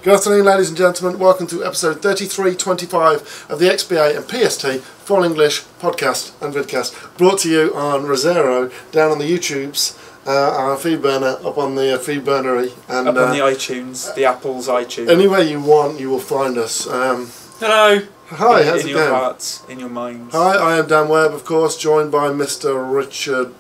Good afternoon, ladies and gentlemen. Welcome to episode 3325 of the XBA and PST Full English podcast and vidcast, brought to you on Rosero, down on the YouTubes, our feed burner, up on the feed burnery, and up on the iTunes, the Apple's iTunes. Anywhere you want, you will find us. Hello. Hi, how's it in going? your hearts, in your minds. Hi, I am Dan Webb, of course, joined by Mr. Richard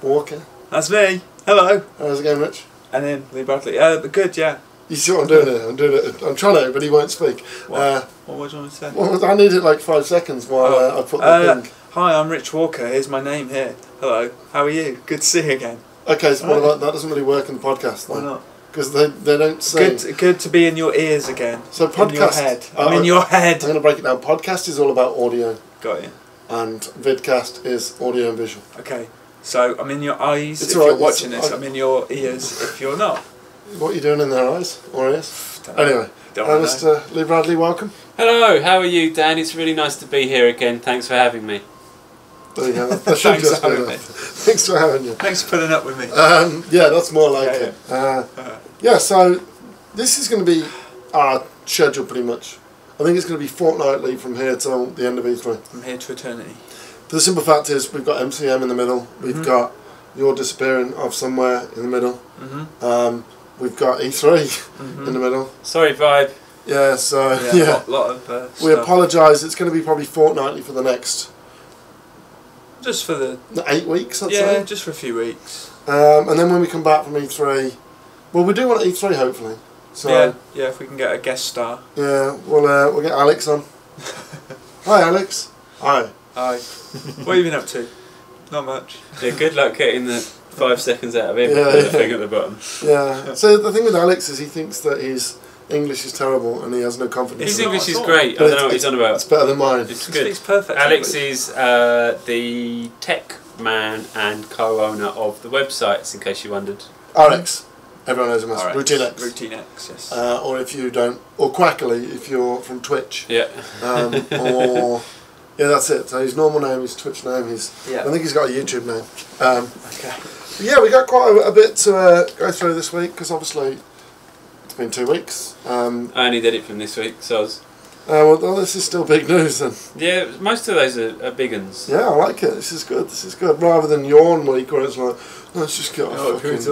Walker. That's me. Hello. How's it going, Rich? And then Lee Bradley. Good, yeah. You see what I'm doing here? I'm trying to, but he won't speak. What do you want to say? Well, I needed like 5 seconds while I put the thing. Hi, I'm Rich Walker. Here's my name here. Hello. How are you? Good to see you again. Okay, so that doesn't really work in the podcast, though. Why not? Because they don't sing. Good to be in your ears again. So podcast. In your head. I'm in your head. I'm going to break it down. Podcast is all about audio. Got you. And vidcast is audio and visual. Okay. So I'm in your eyes it's if right, you're watching this. I'm in your ears if you're not. What are you doing in their eyes or ears? Anyway, Mr. Lee Bradley, welcome. Hello, how are you, Dan? It's really nice to be here again. Thanks for having me. There you go. Thanks for having me. Thanks for having you. Thanks for putting up with me. Yeah, that's more like it. Yeah, so this is going to be our schedule pretty much. I think it's going to be fortnightly from here till the end of E3. From here to eternity. But the simple fact is we've got MCM in the middle. We've got your disappearing off somewhere in the middle. We've got E3 in the middle. Sorry, Vibe. Yeah, so yeah. Lot of we apologise. It's going to be probably fortnightly for the next. Just for the 8 weeks, I'd say. Yeah, just for a few weeks. And then when we come back from E3, well, we do want E3 hopefully. So yeah, if we can get a guest star. Yeah, we'll get Alex on. Hi, Alex. Hi. Hi. What have you been up to? Not much. Yeah, good luck getting the 5 seconds out of him. Yeah, the thing at the bottom. Yeah. So the thing with Alex is he thinks that his English is terrible and he has no confidence. His English is great. I don't know what he's on about. It's better than mine. It's He good. speaks perfect Alex English. is the tech man and co-owner of the websites, in case you wondered. Alex. Everyone knows him as RX. Routine X. Routine X, yes. Or if you don't, or Quackly if you're from Twitch. Yeah. Or yeah, that's it. So his normal name, his Twitch name, I think he's got a YouTube name. Okay. Yeah, we got quite a bit to go through this week because obviously it's been 2 weeks. I only did it from this week, so well, this is still big news then. yeah, most of those are big uns. Yeah, I like it. This is good. This is good. Rather than yawn week where it's like, let's just get off. If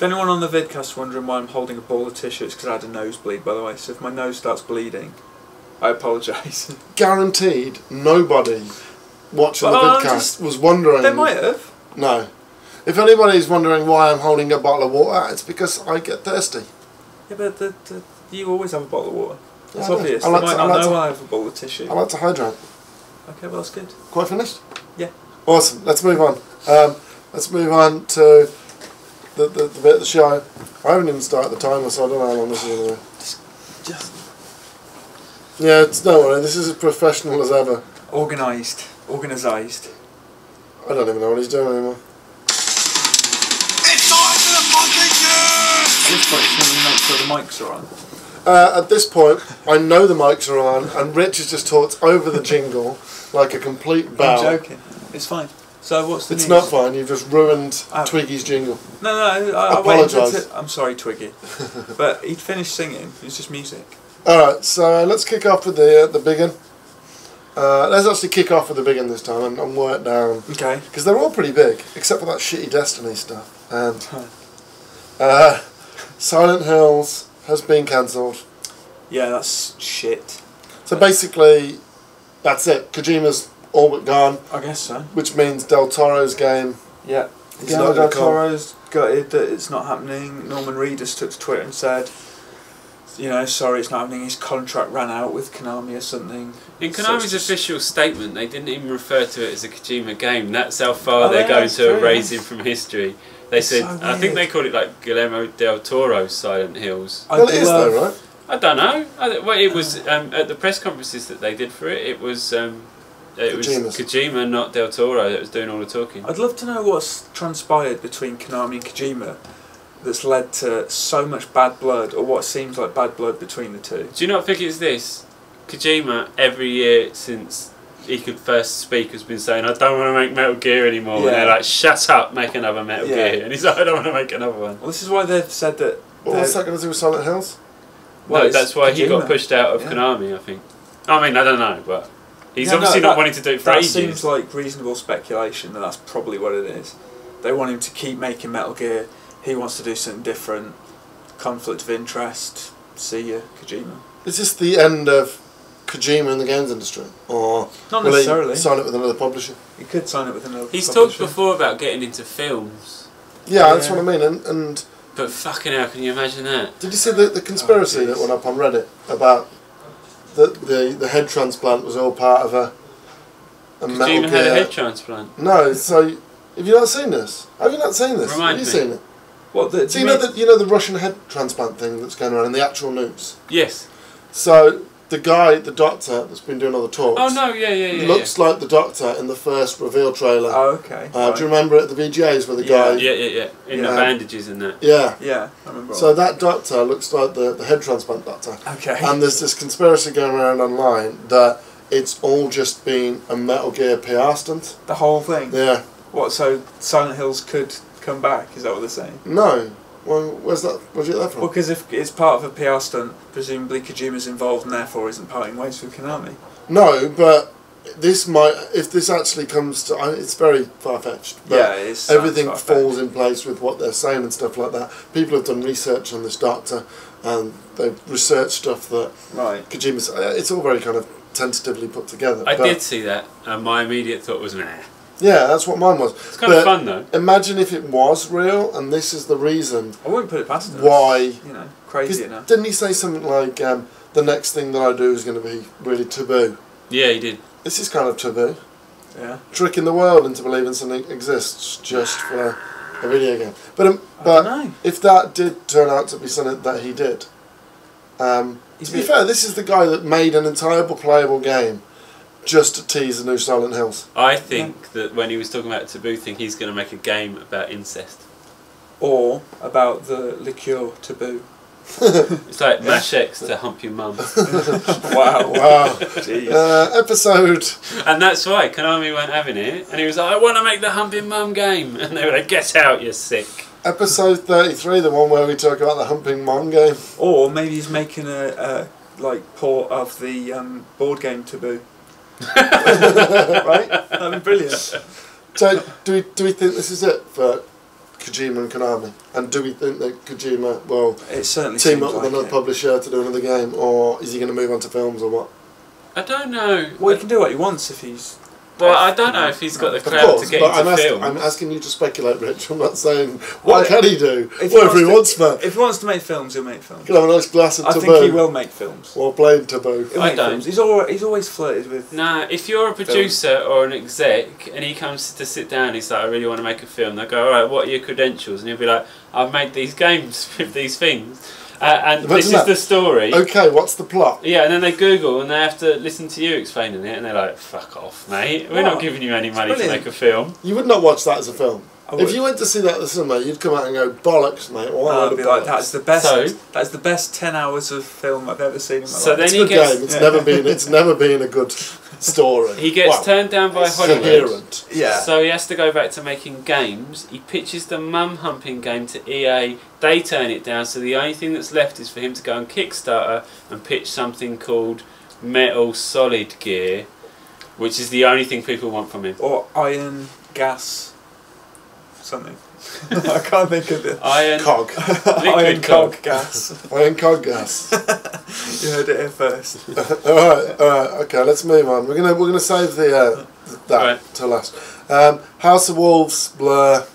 anyone on the vidcast wondering why I'm holding a ball of tissue, it's because I had a nosebleed, by the way. So if my nose starts bleeding, I apologise. Guaranteed, nobody watching the vidcast was wondering. They might have. No. If anybody's wondering why I'm holding a bottle of water, it's because I get thirsty. Yeah, but you always have a bottle of water. That's Yeah, obvious. I like They might to- I not like know to- I have a bottle of tissue. I like to hydrate. Okay, well that's good. Quite finished? Yeah. Awesome. Let's move on. Let's move on to the bit of the show. I haven't even started the timer, so I don't know how long this is going to be. Just Yeah, don't worry. This is as professional as ever. organised. Organised. I don't even know what he's doing anymore. It's time for the fucking news! At this point, it's going to make sure the mics are on. At this point, I know the mics are on, and Rich has just talked over the jingle like a complete bow. I'm joking. It's fine. So what's the It's news? not fine. You've just ruined Twiggy's jingle. No, I Apologise. I'm sorry, Twiggy. But he'd finished singing. It was just music. All right, so let's kick off with the big one. Let's actually kick off with the big one this time and work down. Okay. Because they're all pretty big, except for that shitty Destiny stuff. And Silent Hills has been cancelled. Yeah, that's shit. So basically, that's it. Kojima's all but gone, I guess so. which means Del Toro's game. Yeah. It's Guillermo not del gonna come. Toro's gutted that it's not happening. Norman Reedus took to Twitter and said, you know, sorry, it's not happening. His contract ran out with Konami or something. In So Konami's it's just- official statement, they didn't even refer to it as a Kojima game. That's how far Oh, they're yeah, going that's to true, erase yeah. him from history. They said, so I think weird. they called it like Guillermo del Toro's Silent Hills. Well, it is though, right? I don't know. Well, it was at the press conferences that they did for it. It was Kojima, not Del Toro, that was doing all the talking. I'd love to know what's transpired between Konami and Kojima that's led to so much bad blood, or what seems like bad blood between the two. Do you not think it's this? Kojima, every year since he could first speak, has been saying, I don't want to make Metal Gear anymore. Yeah. And they're like, shut up, make another Metal Yeah. Gear. And he's like, I don't want to make another one. Well, this is why they've said that what's that going to do with Silent Hills? Well, no, that's why Kojima. he got pushed out of Konami, I think. I mean, I don't know, but he's obviously not wanting to do it for ages. That seems like reasonable speculation that that's probably what it is. They want him to keep making Metal Gear. He wants to do something different. Conflict of interest. See ya, Kojima. Is this the end of Kojima in the games industry? Or not will necessarily. He sign it with another publisher? He could sign it with another He's publisher. talked before about getting into films. Yeah, that's what I mean. And but fucking hell, can you imagine that? did you see the conspiracy that went up on Reddit about the head transplant was all part of a Metal Gear? Kojima had a head transplant? No, so have you not seen this? Have you not seen this? Remind have you me. seen it? What, so you know the Russian head transplant thing that's going around in the actual news? Yes. So the doctor that's been doing all the talks. Oh no, yeah. Looks like the doctor in the first reveal trailer. Oh, okay. Right. Do you remember at the VGAs where the guy? Yeah. In the bandages and that. Yeah. Yeah, I remember. So that doctor looks like the head transplant doctor. Okay. And there's this conspiracy going around online that it's all just been a Metal Gear PR stunt. The whole thing? Yeah. What, so Silent Hills could come back, is that what they're saying? No. Well, where's that you get that from? Well, because if it's part of a PR stunt, presumably Kojima's involved and therefore isn't parting ways with Konami. No, but this might, if this actually comes to, it's very far-fetched. Yeah, it is. Everything falls in place with what they're saying and stuff like that. People have done research on this doctor, and they've researched stuff that Kojima's, it's all very kind of tentatively put together. I did see that, and my immediate thought was, nah. Yeah, that's what mine was. It's kind of fun though. Imagine if it was real, and this is the reason. I wouldn't put it past him. Why? Crazy enough. Didn't he say something like, the next thing that I do is going to be really taboo? Yeah, he did. This is kind of taboo. Yeah. Tricking the world into believing something exists just for a video game. But if that did turn out to be something that he did, to be fair, this is the guy that made an entire playable game just to tease the new Silent Hills. I think that when he was talking about the taboo thing, he's going to make a game about incest. Or about the liqueur taboo. It's like Mash X to hump your mum. Wow. Jeez. Episode. And that's why Konami weren't having it. And he was like, I want to make the humping mum game. And they were like, get out, you're sick. Episode 33, the one where we talk about the humping mum game. Or maybe he's making a port of the board game taboo. Right? That'd be brilliant. So, do we think this is it for Kojima and Konami? And do we think that Kojima will team up with another publisher to do another game, or is he going to move on to films, or what? I don't know. Well, he can do what he wants if he's... Well, I don't know if he's got the crowd to get into films. I'm asking you to speculate, Rich. I'm not saying what can he do. If Whatever he wants, man. If he wants to make films, he'll make films. He'll have a nice glass of taboo. I think he will make films. Or plain taboo. I don't. He's always flirted with... Nah, if you're a producer or an exec and he comes to sit down, he's like, I really want to make a film. They'll go, alright, what are your credentials? And he'll be like, I've made these games with these things. And this is the story. Okay, what's the plot? Yeah, and then they Google and they have to listen to you explaining it, and they're like, fuck off, mate. We're not giving you any money to make a film. You would not watch that as a film. If you went to see that at the cinema, you'd come out and go, bollocks, mate. I'd be like, that's the best 10 hours of film I've ever seen in my life. Then it's a good game. It's never been a good story. He gets turned down by Hollywood. Yeah. So he has to go back to making games. He pitches the mum humping game to EA. They turn it down, so the only thing that's left is for him to go on Kickstarter and pitch something called Metal Solid Gear, which is the only thing people want from him. Or Iron Gas something. I can't think of it. Iron Cog. Iron Cog Gas. Iron Cog Gas. You heard it here first. Alright, okay, let's move on. We're gonna save that till last. House of Wolves, Blur.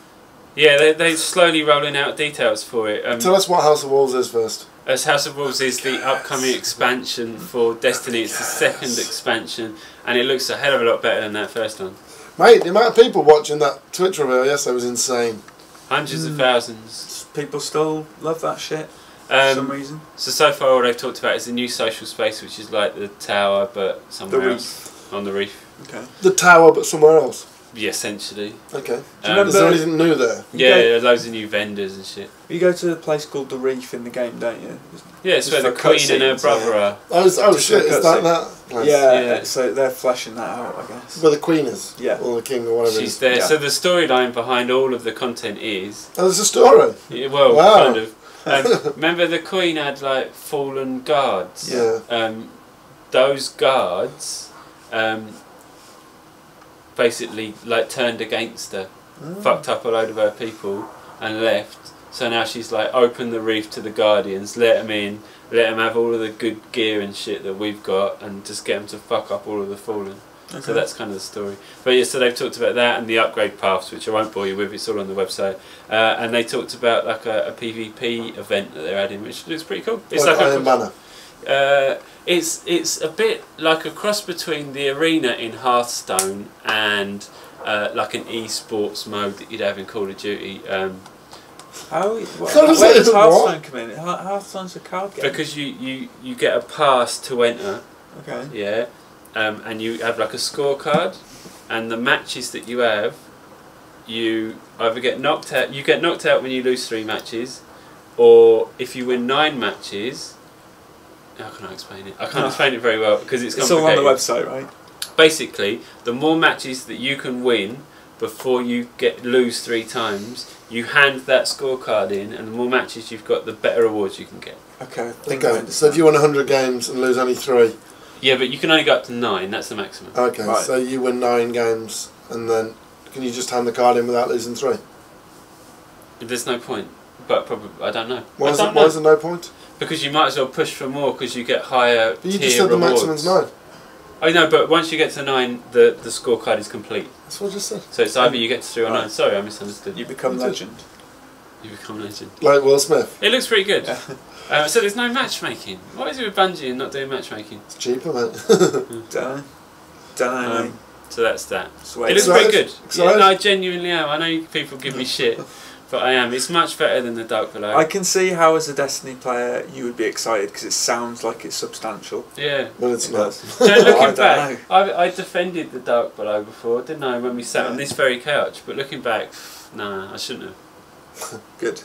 Yeah, they're slowly rolling out details for it. Tell us what House of Wolves is first. As House of Wolves is the upcoming expansion for Destiny. It's the second expansion, and it looks a hell of a lot better than that first one. Mate, the amount of people watching that Twitch reveal yesterday was insane. Hundreds of thousands. People still love that shit for some reason. So far all they've talked about is a new social space, which is like the tower, but somewhere else. On the reef. Okay. The tower, but somewhere else. Yeah, essentially. Okay. Is there anything new there? Yeah, loads of new vendors and shit. You go to a place called the Reef in the game, don't you? Yeah, it's where the Queen and her brother are. Oh shit, is that place? Yeah, so they're fleshing that out, I guess. Where the Queen is? Yeah. Or the King or whatever She's there. Yeah. So the storyline behind all of the content is... Oh, there's a story? Yeah, well, kind of. Remember the Queen had like fallen guards. Yeah. Those guards basically like turned against her, fucked up a load of her people, and left. So now she's like opened the reef to the Guardians, let them in, let them have all of the good gear and shit that we've got, and just get them to fuck up all of the fallen. Okay. So that's kind of the story. But yeah, so they've talked about that and the upgrade paths, which I won't bore you with, it's all on the website. And they talked about like a PvP event that they're adding, which looks pretty cool. It's like Iron Banner. It's a bit like a cross between the arena in Hearthstone and like an esports mode that you'd have in Call of Duty. Where does Hearthstone come in? Hearthstone's a card game. Because you get a pass to enter. Okay. Yeah. And you have like a scorecard, and the matches that you have, you either get knocked out. You get knocked out when you lose 3 matches, or if you win 9 matches. How can I explain it? I can't explain it very well because it's complicated. All on the website, right? Basically, the more matches that you can win before you lose 3 times, you hand that scorecard in, and the more matches you've got, the better awards you can get. Okay. So if you win 100 games and lose only 3. Yeah, but you can only go up to 9. That's the maximum. Okay, right. So you win 9 games, and then can you just hand the card in without losing 3? There's no point. But probably I don't know. Why is there no point? Because you might as well push for more because you get higher. But you just said the maximum's 9. I know, but once you get to 9, the scorecard is complete. That's what I just said. So it's either you get to 3 or 9. Sorry, I misunderstood. You become legend. You become legend. Like Will Smith. It looks pretty good. So there's no matchmaking. What is it with Bungie and not doing matchmaking? It's cheaper, mate. Don't know. So that's that. Sweet. It looks pretty good. Yeah, no, I genuinely am. I know people give me shit, but I am. It's much better than the Dark Below. I can see how, as a Destiny player, you would be excited because it sounds like it's substantial. Yeah. Well, it's not. So looking back, I defended the Dark Below before, didn't I? When we sat on this very couch. But looking back, nah, I shouldn't have. Good.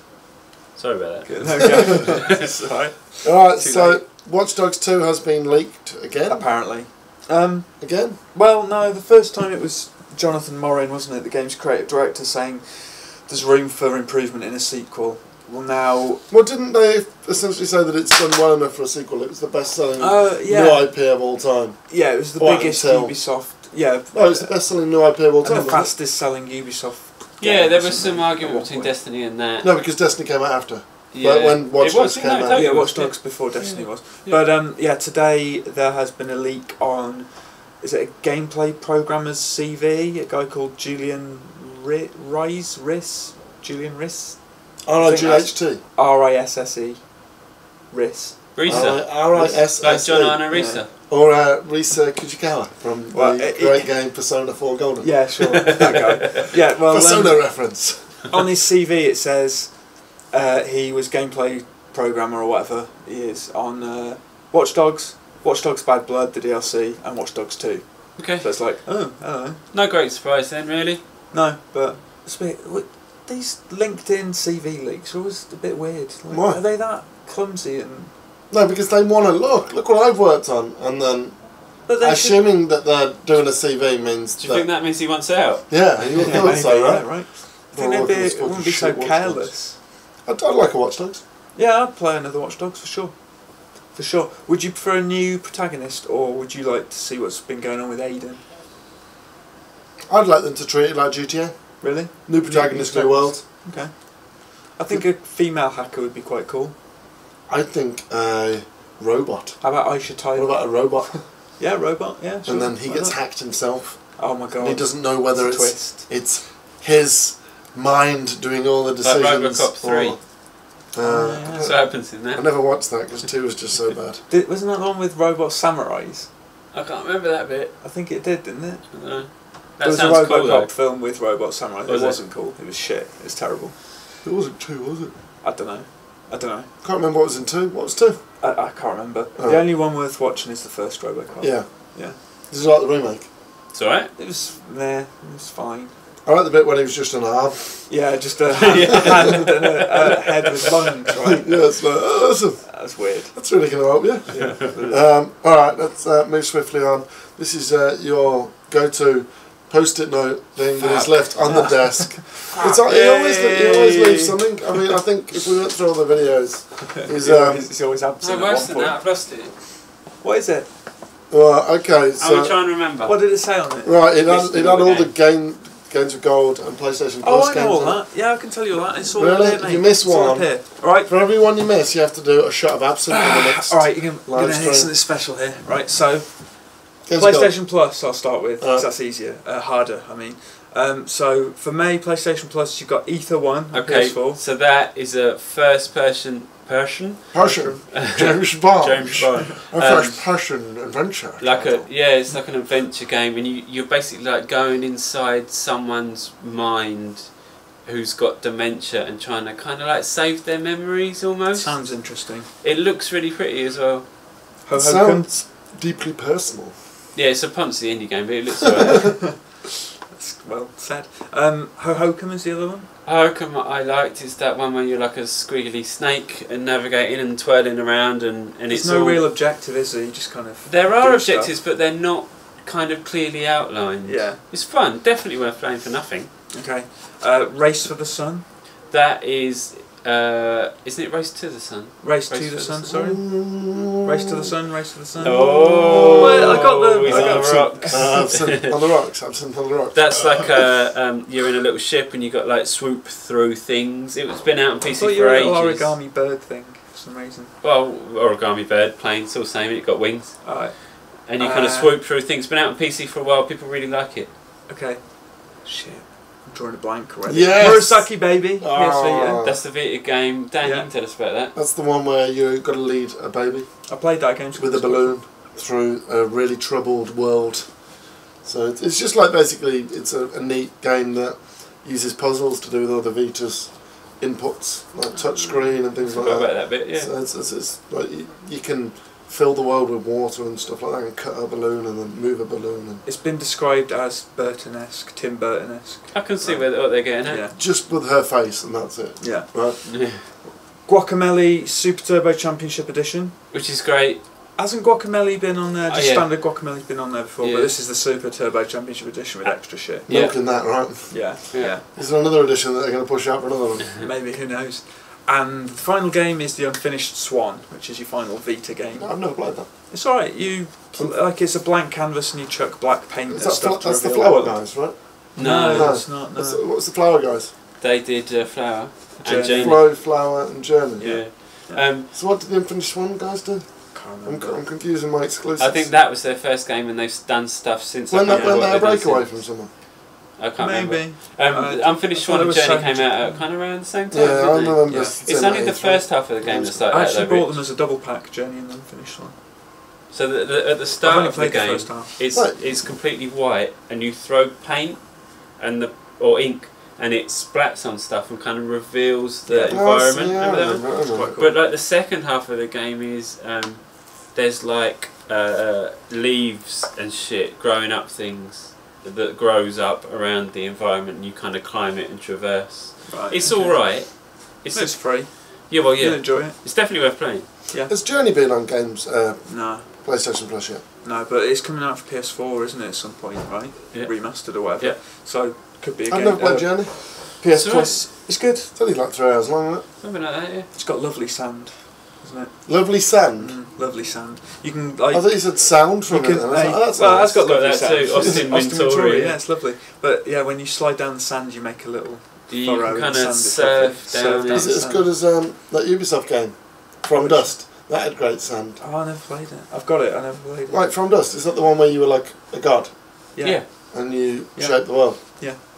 Sorry about that. Good. Okay. Sorry. Alright, so Watch Dogs 2 has been leaked again. Apparently. Again? Well, no, the first time it was Jonathan Morin, wasn't it, the game's creative director, saying there's room for improvement in a sequel. Well, now... Well, didn't they essentially say that it's done well enough for a sequel? It was the best-selling yeah. new IP of all time. Yeah, it was the biggest Ubisoft... Yeah. Oh, it was the best-selling new IP of all time, and the fastest-selling Ubisoft Yeah, there was some argument between Destiny and that. No, because Destiny came out after. Yeah. But when Watch Dogs came out... Totally Watch Dogs before Destiny was. Yeah. But, yeah, today there has been a leak on... Is it a gameplay programmer's CV? A guy called Julian Riss? Julian Riss? R-I-G-H-T. R-I-S-S-E. Riss. Risa. R-I-S-S-E. Like John Arna Risa. Yeah. Or Risa Kujikawa from the great game Persona 4 Golden. Yeah, sure. That guy. Yeah, well, Persona reference. On his CV it says he was gameplay programmer or whatever he is on Watch Dogs, Watch Dogs Bad Blood, the DLC, and Watch Dogs 2. Okay. So it's like, oh, I don't know. No great surprise then, really. No, but it's a bit, these LinkedIn CV leaks are always a bit weird. Like, why? Are they that clumsy and... No, because they want to look what I've worked on, and then assuming that they're doing a CV means. Do you think that means he wants out? Yeah, you would think so, right? Yeah, right. I think they wouldn't be so careless. I'd like a Watch Dogs. Yeah, I'd play another Watch Dogs for sure. For sure. Would you prefer a new protagonist, or would you like to see what's been going on with Aiden? I'd like them to treat it like GTA. Really? New protagonist, new world. Okay. I think a female hacker would be quite cool. I think a robot. How about Aisha Tyler? What about a robot? Yeah, robot, yeah, sure. And then he gets hacked himself. Oh my god. And he doesn't know whether it's his mind doing all the decisions. Like Robocop 3. That's what happens in that. I never watched that because 2 was just so bad. Wasn't that the one with robot samurais? I can't remember that bit. I think it did, didn't it? I don't know. There was a Robocop film with robot samurais. It wasn't cool. It was shit. It was terrible. It wasn't 2, was it? I don't know. Can't remember what was in 2. What was 2? I can't remember. Oh. The only one worth watching is the first Robocop. Yeah. Yeah. This is like the remake. It's alright. It was there. It was fine. I like the bit when he was just an arm. Yeah, just a hand and a head with lungs, right? Yeah, it's like, oh, awesome. That was weird. That's really going to help you. Yeah. Alright, let's move swiftly on. This is your go-to post-it note thing that is left on the desk. It's like, he always leaves something. I mean, I think if we went through all the videos, he's always absent. No, at worse one than point. that, I've lost it. What is it? Well, okay, I'm so trying to remember. What did it say on it? right, it List had all all the the games of gold and PlayStation Oh, Plus I know games. all in it. that. Yeah, I can tell you all that. It's all Really? up here, mate. You miss It's all one. up here. Right. For every one you miss, you have to do a shot of absinthe in the next. All right, you're going live to stream. hear something special here. Right, so Games of gold. PlayStation Plus, I'll start with, because that's easier, harder, I mean. So for me, PlayStation Plus, you've got Ether 1 on Okay, PS4. so that is a first-person Persian. James Bond. James Bond. A first person adventure. It's like an adventure game, and you're basically like going inside someone's mind who's got dementia and trying to kind of like save their memories almost. Sounds interesting. It looks really pretty as well. It sounds deeply personal. Yeah, it's a Ponzi indie game, but it looks alright. That's well said. Hohokum is the other one? Hokum I liked is that one where you're like a squiggly snake and navigating and twirling around and There's it's no all... real objective, is there? You just kind of... There are do objectives, stuff. but they're not kind of clearly outlined. Yeah. It's fun, definitely worth playing for nothing. Okay. Race for the Sun? That is... isn't it Race to the Sun? Race to the Sun, sorry? Race to the Sun, Race to the Sun. Oh, well, I got the... he's I on got the rocks. Absinthe on the rocks. Absinthe on the rocks. That's like you're in a little ship and you got like swoop through things. It's been out on PC I thought you for were a ages. little origami bird thing for some reason. Well, origami bird, plane, it's all the same. It got wings, Alright. and you kind of swoop through things. It's been out on PC for a while. People really like it. Okay. Shit. I'm drawing a blank already. Yes! Murasaki Baby. Oh. Yes, Vita. That's the Vita game. Dan, you can tell us about that. That's the one where you got to lead a baby I played that game with a balloon through a really troubled world. So it's just like basically it's a neat game that uses puzzles to do with other Vita's inputs, like touchscreen and things like Forgot that. about that bit. Yeah. So it's like you can fill the world with water and stuff like that, and cut a balloon and then move a balloon. And It's been described as Burton-esque, Tim Burton-esque. I can see what they're getting at. Yeah. just with her face, and that's it. Yeah. Right. Yeah. Guacamelee Super Turbo Championship Edition. Which is great. Hasn't Guacamelee been on there? Just yeah. standard Guacamelee's been on there before, Yeah. but this is the Super Turbo Championship Edition with extra shit. Yeah. Milking that, right? Yeah, Yeah. Is there another edition that they're going to push out for another one? Maybe, who knows. And the final game is the Unfinished Swan, which is your final Vita game. No, I've never played that. It's alright, it's a blank canvas and you chuck black paint Is at that stuff to that's the reveal Flower world. guys, right? No, No. it's not, no. What's the Flower guys? They did Flower Journey. and Journey. Flow, Flower, and Journey. Yeah. So what did the Unfinished One guys do? Can't I'm remember. confusing my exclusives. I think that was their first game, and they've done stuff since. When I can't they remember a what they've done breakaway since. from someone. I can't Maybe. remember. Unfinished I thought Swan and it was Journey so came out much- kind of around the same time. Yeah, I didn't they? remember. Yeah. It's only the first half of the game that started I out actually though, bought Rich. them as a double pack, Journey and Unfinished One. So at the I've start only of the played the game, first half. it's completely white, and you throw paint and or ink, and it splats on stuff and kind of reveals the environment. Yeah, Remember that one? It's quite cool. But like the second half of the game is there's like leaves and shit growing up things that grows up around the environment, and you kind of climb it and traverse. Right, It's okay. all right. It's free. Yeah, well, You'll yeah. enjoy it. It's definitely worth playing. Has Journey been on games, No, PlayStation Plus yet? no, but it's coming out for PS4, isn't it, at some point, right? Yeah. Remastered or whatever. Yeah. So, could be a I've game. never played Journey. PS It's Plus. It's good. It's only like 3 hours long, isn't it? Something like that, yeah. It's got lovely sand, isn't it? Lovely sand. Lovely sand. You can, like... I thought you said sound from it. You And can, I was like, oh, that's well, nice. that's got lovely that sand. too. Austin Wintory, yeah, it's lovely. But yeah, when you slide down the sand, you make a little You furrow can in kind the of sand. It's surf lovely. down Is it. it as good as that Ubisoft game? From Dust. That had great sand. Oh, I never played it. I've got it. I never played it. Right, From Dust. Is that the one where you were like a god Yeah. and you Yeah. shaped the world?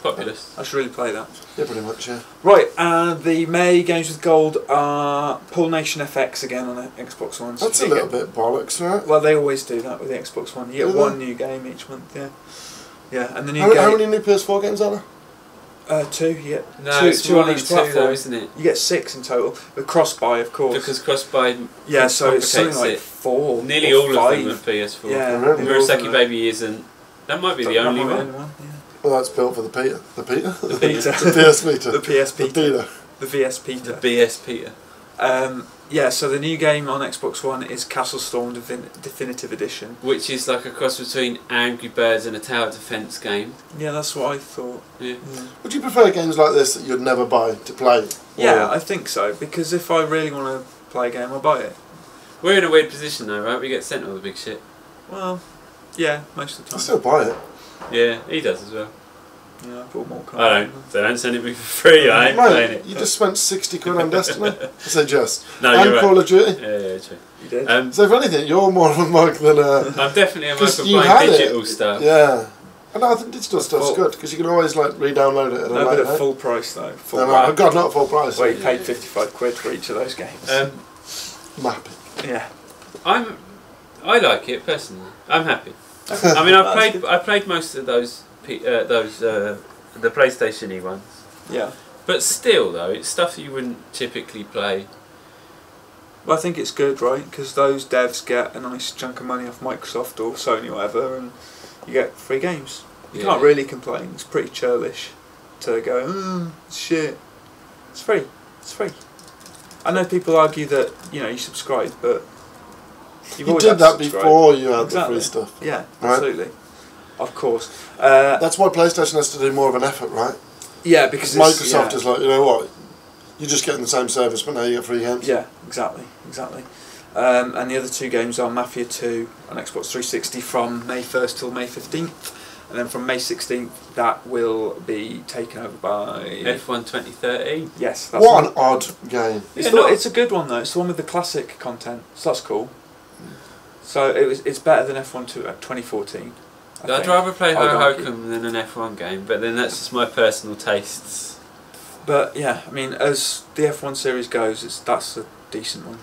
Populous. I should really play that. Yeah, pretty much, yeah. Right, the May games with gold are Pull Nation FX again on the Xbox One. So That's a you little get- bit bollocks, right? Well, they always do that with the Xbox One. You Do get they? one new game each month, yeah. Yeah, and the new How game... many new PS4 games are there? Two, you get No, two, it's two more on than each two platform. though, isn't it? You get 6 in total, with cross-buy, of course. Because cross-buy yeah, so it's something complicates like it. 4 Nearly or all 5. of them are PS4. Yeah, Really? nearly all of them Murasaki are. Baby isn't. That might be the That only might be one. the only yeah. Well, that's built for the Peter. The Peter? The Peter. the PS Vita. The PS The Peter. Peter. The VS Peter. BS Peter. Yeah, so the new game on Xbox One is Castle Storm Definitive Edition. Which is like a cross between Angry Birds and a tower defence game. Yeah, that's what I thought. Yeah. Would you prefer games like this that you'd never buy to play? Yeah, I think so, because if I really want to play a game, I'll buy it. We're in a weird position though, right? We get sent all the big shit. Well, yeah, most of the I time. still buy it. Yeah, he does as well. Yeah, I bought more. I don't. They don't send it me for free. I ain't playing it. You just spent 60 quid on Destiny. I say just. No, and you're right. Call of Duty. Yeah, true. You did. So if anything, you're more of a mug than a... I'm definitely a mug for you buying had digital it. stuff. Yeah. And I think digital stuff's good because you can always like re-download it at a No, but later at date. full price though. Full No, price. oh God, not full price. Well, you paid 55 quid for each of those games. Mapping. Yeah. I like it personally. I'm happy. I mean, I played most of those the PlayStation-y ones. Yeah. But still, though, it's stuff you wouldn't typically play. Well, I think it's good, right? Because those devs get a nice chunk of money off Microsoft or Sony or whatever, and you get free games. You can't really complain. It's pretty churlish to go, it's shit. It's free. It's free. I know people argue that, you subscribe, but You did that before you had the free stuff. Yeah, right? absolutely. Of course. That's why PlayStation has to do more of an effort, right? Yeah, because Microsoft is like, you know what? You're just getting the same service, but now you get free games. Yeah, exactly. And the other two games are Mafia 2 on Xbox 360 from May 1st till May 15th. And then from May 16th, that will be taken over by... F1 2013. Yes. That's What an odd game. It's a good one, though. It's the one with the classic content, so that's cool. So it's better than F1 2014. I'd rather play I would argue. Hokum than an F1 game, but then that's just my personal tastes. But yeah, I mean, as the F1 series goes, that's a decent one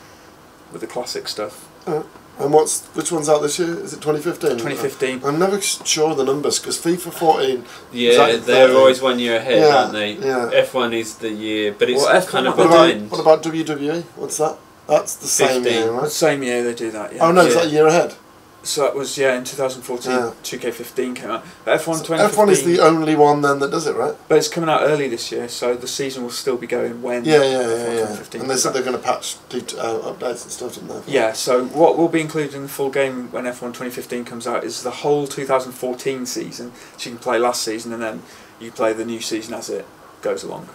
with the classic stuff. And which one's out this year? Is it 2015? 2015. I'm never sure of the numbers because FIFA 14. Yeah, they're always 1 year ahead, aren't they? Yeah. F1 is the year, but it's Well, kind of F1 behind. What about WWE? What's that? That's the same 15. year, right? Same year they do that, yeah. Oh no, is that a year ahead? So that was, in 2014, Yeah. 2K15 came out. But F1 So 2015... F1 is the only one then that does it, right? But it's coming out early this year, so the season will still be going when... Yeah. F1 2015 And they comes said out. they're going to patch updates and stuff, didn't they? Yeah, so what will be included in the full game when F1 2015 comes out is the whole 2014 season. So you can play last season and then you play the new season as it goes along.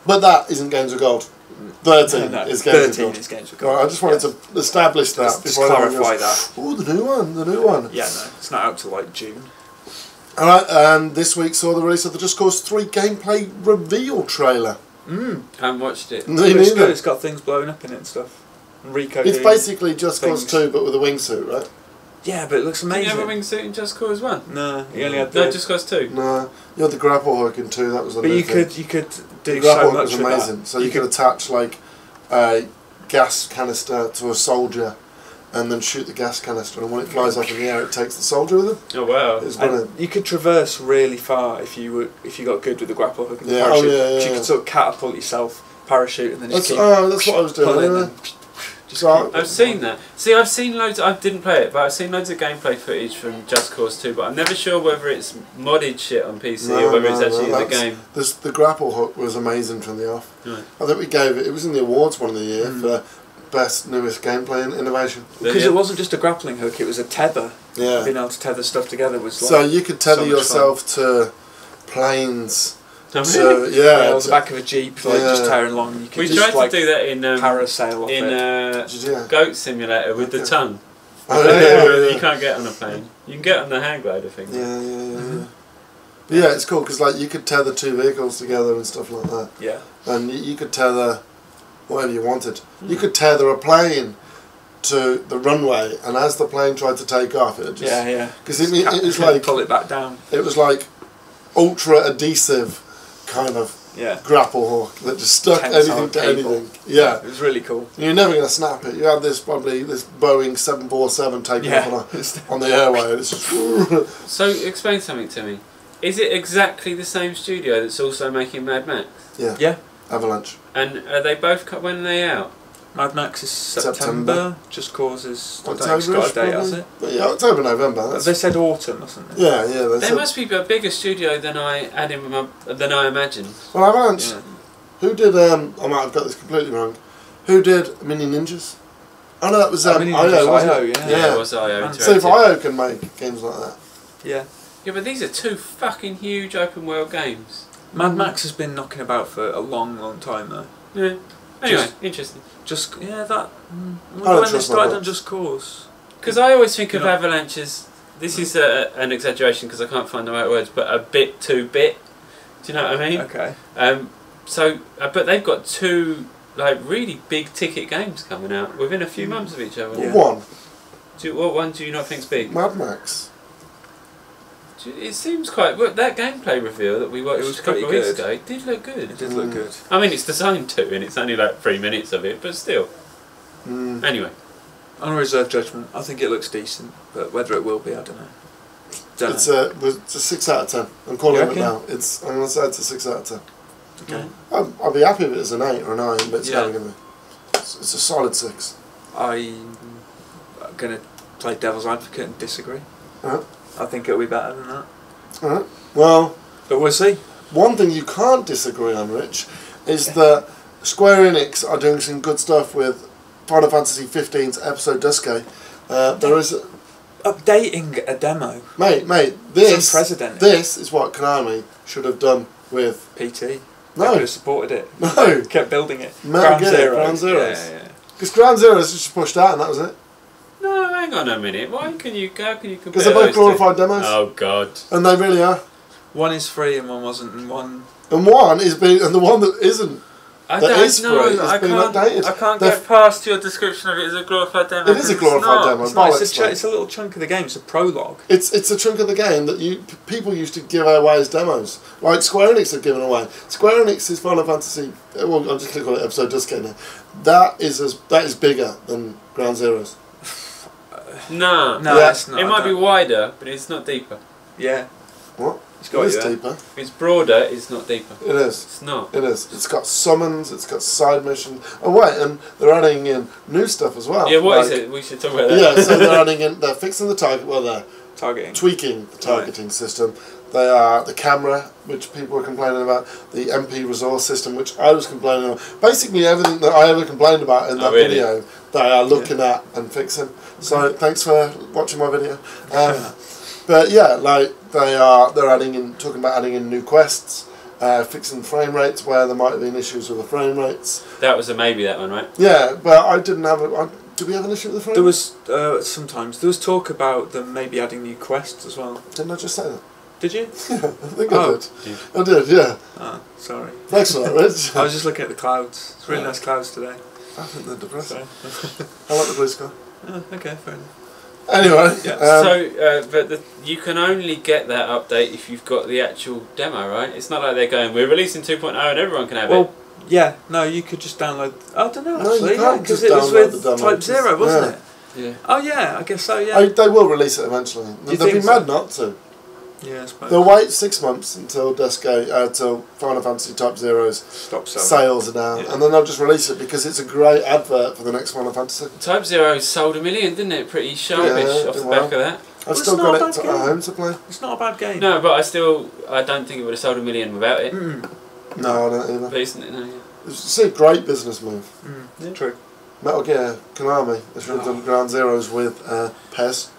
But that isn't Games of Gold. 13 No, is Games of 13 Gold. is Games of Right, Gold. I just wanted to establish that Just before everyone clarify goes, that. Oh, the new one. Yeah, no, it's not out till like June. Alright, and this week saw the release of the Just Cause 3 gameplay reveal trailer. I haven't watched it. Me It's neither. good, it's got things blowing up in it and stuff. And Rico It's doing basically Just Cause things. 2 but with a wingsuit, right? Yeah, but it looks Did you amazing. have a wingsuit in Just Cause 1? No, he only had No, the... Just Cause 2. No, you had the grapple hook in 2, that was the But new you thing. could do The grapple so hook much was with amazing. that. So you could attach like a gas canister to a soldier and then shoot the gas canister, and when it flies up in the air it takes the soldier with it. Oh wow. It's And brilliant. you could traverse really far if you got good with the grapple hook and the Yeah, parachute. yeah. You could sort of catapult yourself, parachute, and then just keep That's what I was doing pulling anyway. and just So keep- I've seen that. See, I've seen loads. I didn't play it, but I've seen loads of gameplay footage from Just Cause 2. But I'm never sure whether it's modded shit on PC or whether it's actually in the game. The grapple hook was amazing from the off. Right. I think we gave it. It was in the awards one of the year for best newest gameplay and innovation. because it wasn't just a grappling hook; it was a tether. Yeah. Being able to tether stuff together was like So you could tether so much yourself to planes. Oh, To, really? fun. On the to- back of a jeep, like just Yeah. tearing along. You could We just tried like to do that in parasail off it. yeah. Goat Simulator with the Okay. tongue. Oh, yeah. You can't get on a plane. You can get on the hang glider thing. Yeah. But yeah, it's cool because like you could tether two vehicles together and stuff like that, Yeah. and you could tether whatever you wanted. You could tether a plane to the runway, and as the plane tried to take off, it just Yeah. because it was like pull it back down. it was like ultra adhesive kind of Yeah. grapple hook that just stuck Tensile anything to cable. anything. Yeah. It was really cool. You're never going to snap it. You had this Boeing 747 taking Yeah. off on the airway. And it's just So explain something to me. Is it exactly the same studio that's also making Mad Max? Yeah. Avalanche. And are they both when are they out? Mad Max is September. September. Just Causes. I don't think it's October-ish, got a date, has probably. it? But yeah, October, November. That's, They said autumn, wasn't it? yeah. They Said, must be a bigger studio than I imagined. well, Avalanche. Yeah. Who did? I might have got this completely wrong. Who did Mini Ninjas? Oh no, that was Mini IO, Ninjas, wasn't IO, it? Yeah, it was IO. So if Interactive. IO can make games like that, Yeah. Yeah, but these are two fucking huge open world games. Mad Max has been knocking about for a long time though. Yeah. Anyway, interesting. Just that. I don't When they trust started Mad on Max. Just Cause. Because I always think of You know- Avalanche as, this is an exaggeration because I can't find the right words, but a bit too bit. Do you know what I mean? Okay. But they've got two like really big ticket games coming out within a few months of each other. Yeah. one What one do you not think's big? Mad Max. It seems quite. Well, that gameplay reveal that we watched was a couple of pretty weeks good. ago did look good. It did look good. I mean, it's designed to, and it's only like 3 minutes of it, but still. Mm. Anyway, On a reserve judgment, I think it looks decent, but whether it will be, I don't know. It's a 6 out of 10. I'm calling You it reckon? now. I'm gonna say it's a 6 out of 10. Okay. I'll be happy if it's an 8 or a 9, but it's Yeah. never gonna be. It's a solid 6. I'm going to play devil's advocate and disagree. Uh-huh. I think it'll be better than that. Alright. Well, But we'll see. one thing you can't disagree on, Rich, is that Square Enix are doing some good stuff with Final Fantasy 15's episode Duske. There is, Updating a demo. mate, It's this unprecedented. this is what Konami should have done with PT. No. I could have supported it. no, Kept building it. Metal Gear, Zero. Ground Zeroes. Yeah. because Ground Zero is just pushed out and that was it. no, hang on a minute. How can you compare? Because they're both those two? glorified demos, Oh God. and they really are. One is free and one wasn't, and one... And one is being, and the one that isn't, I That don't is know. free, it's I been can't. updated. I can't They've- get past your description of it as a glorified demo. It is a 'cause glorified it's not. demo. It's not, Bollocks, mate. it's a little chunk of the game, it's a prologue. It's a chunk of the game that people used to give away as demos, like Square Enix have given away. Square Enix's Final Fantasy, well, I'm just going to call it episode Duske now. That is bigger than Ground Zeroes. No. No, Yeah. it's not. It might be wider, but it's not deeper. Yeah. What? It's got It is you there. deeper. It's broader. It's not deeper. It is. It's not. It is. It's got summons. It's got side missions. Oh wait, and they're adding in new stuff as well. Yeah. What is like- it? We should talk about that. Yeah, so they're adding in. They're fixing the target. Well, they're Targeting. tweaking the targeting system. They are the camera, which people were complaining about, the MP resource system, which I was complaining about. Basically, everything that I ever complained about in that really? video, they are looking at and fixing. So thanks for watching my video. But yeah, like they're talking about adding in new quests, fixing frame rates where there might have been issues with the frame rates. That was a maybe. That one, right? Yeah, but I didn't have did we have an issue with the frame? There rate? was, sometimes, there was talk about them maybe adding new quests as well. Didn't I just say that? Did you? Yeah, I think Oh. I did. I did, yeah. Oh, sorry. Thanks for that, Rich. I was just looking at the clouds. It's really nice clouds today. I think they're depressing. So. I like the blue sky. Oh, okay, fair enough. Anyway, Yeah. But you can only get that update if you've got the actual demo, right? It's not like they're going, we're releasing 2.0 and everyone can have Well, it. yeah, no, you could just download... I don't know, No, you actually. can't Because just it was download with the demo, Type 0, wasn't it? Yeah. Oh, yeah, I guess so, yeah. they will release it eventually. You They'd be think mad so? not to. Yeah, I suppose. They'll wait 6 months until till Final Fantasy Type Zero's Stop selling. sales are down, Yeah. and then they'll just release it because it's a great advert for the next Final Fantasy. Type 0 sold 1 million, didn't it? Pretty sharpish Yeah, off the well. back of that. I've it's still not a got it bad at game. home to play. It's not a bad game. No, but I don't think it would have sold 1 million without it. No, I don't either. But isn't it? No, yeah. It's a great business move. Yeah. True. Metal Gear, Konami, they should have done Ground Zeroes with PES.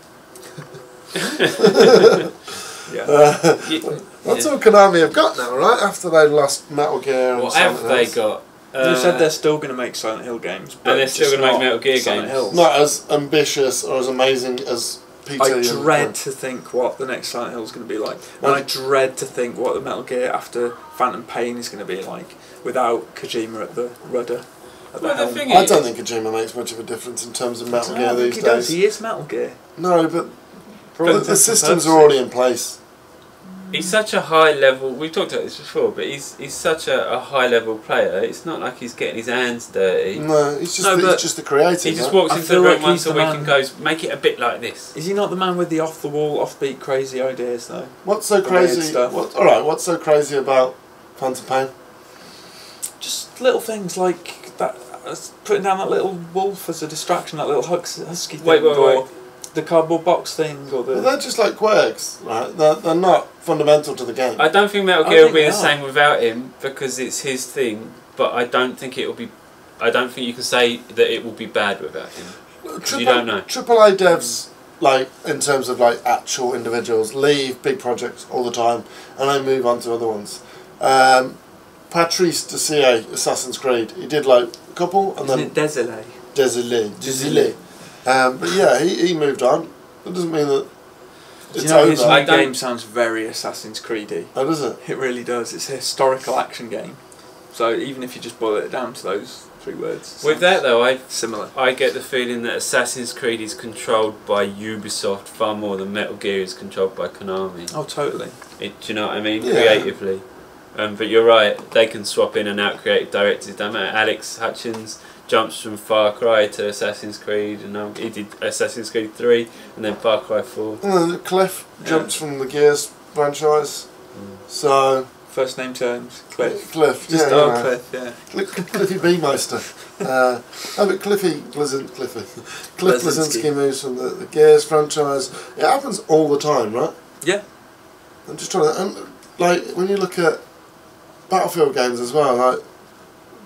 Yeah. That's all Konami have got now, right? After they lost Metal Gear and What have something they else. got? They said they're still going to make Silent Hill games, but they're still just gonna make not Metal Gear Silent games. Hills. Not as ambitious or as amazing as PT. I and- dread to think what the next Silent Hill is going to be like, and I dread to think what the Metal Gear after Phantom Pain is going to be like without Kojima at the rudder. At the Well, the helm. thing I is, don't think Kojima makes much of a difference in terms of Metal I Gear don't think these he does. days. He is Metal Gear. No, but For all the intents and systems are purposes. already in place. he's such a high level. We've talked about this before, but he's such a high level player. It's not like he's getting his hands dirty. No, he's just No, the, but he's just the creator. He just right? walks I into the feel room like once he's a the week man- and goes, make it a bit like this. Is he not the man with the off-the-wall, offbeat, crazy ideas though? What's so the weird crazy? stuff. What's so crazy about Phantom Pain? Just little things like that, putting down that little wolf as a distraction, that little husky thing, Wait. or the cardboard box thing, or the... Well, they're just like quirks, right? They're not fundamental to the game. I don't think Metal I Gear will think be they the are. same without him because it's his thing, but I don't think it will be I don't think you can say that it will be bad without him. You don't know. AAA devs, like in terms of like actual individuals, leave big projects all the time, and they move on to other ones. Patrice Desier, Assassin's Creed, he did like a couple, and Isn't then it Desilets. But yeah, he moved on. That doesn't mean that it's you know, his over. new game sounds very Assassin's Creedy. Oh, does it? It really does. It's a historical action game. So even if you just boil it down to those 3 words. With that though, similar. I get the feeling that Assassin's Creed is controlled by Ubisoft far more than Metal Gear is controlled by Konami. Oh, totally. Do you know what I mean? Yeah. Creatively. But you're right, they can swap in and out creative directors. Don't matter. Alex Hutchins jumps from Far Cry to Assassin's Creed, and he did Assassin's Creed 3 and then Far Cry 4. Cliff jumps from the Gears franchise. So First name terms, Cliff. Cliff, Just yeah, you know. Cliff, yeah. Cliffy B Meister. No, but Cliff Blazinski moves from the Gears franchise. It happens all the time, right? Yeah. I'm just trying to, and like when you look at Battlefield games as well, like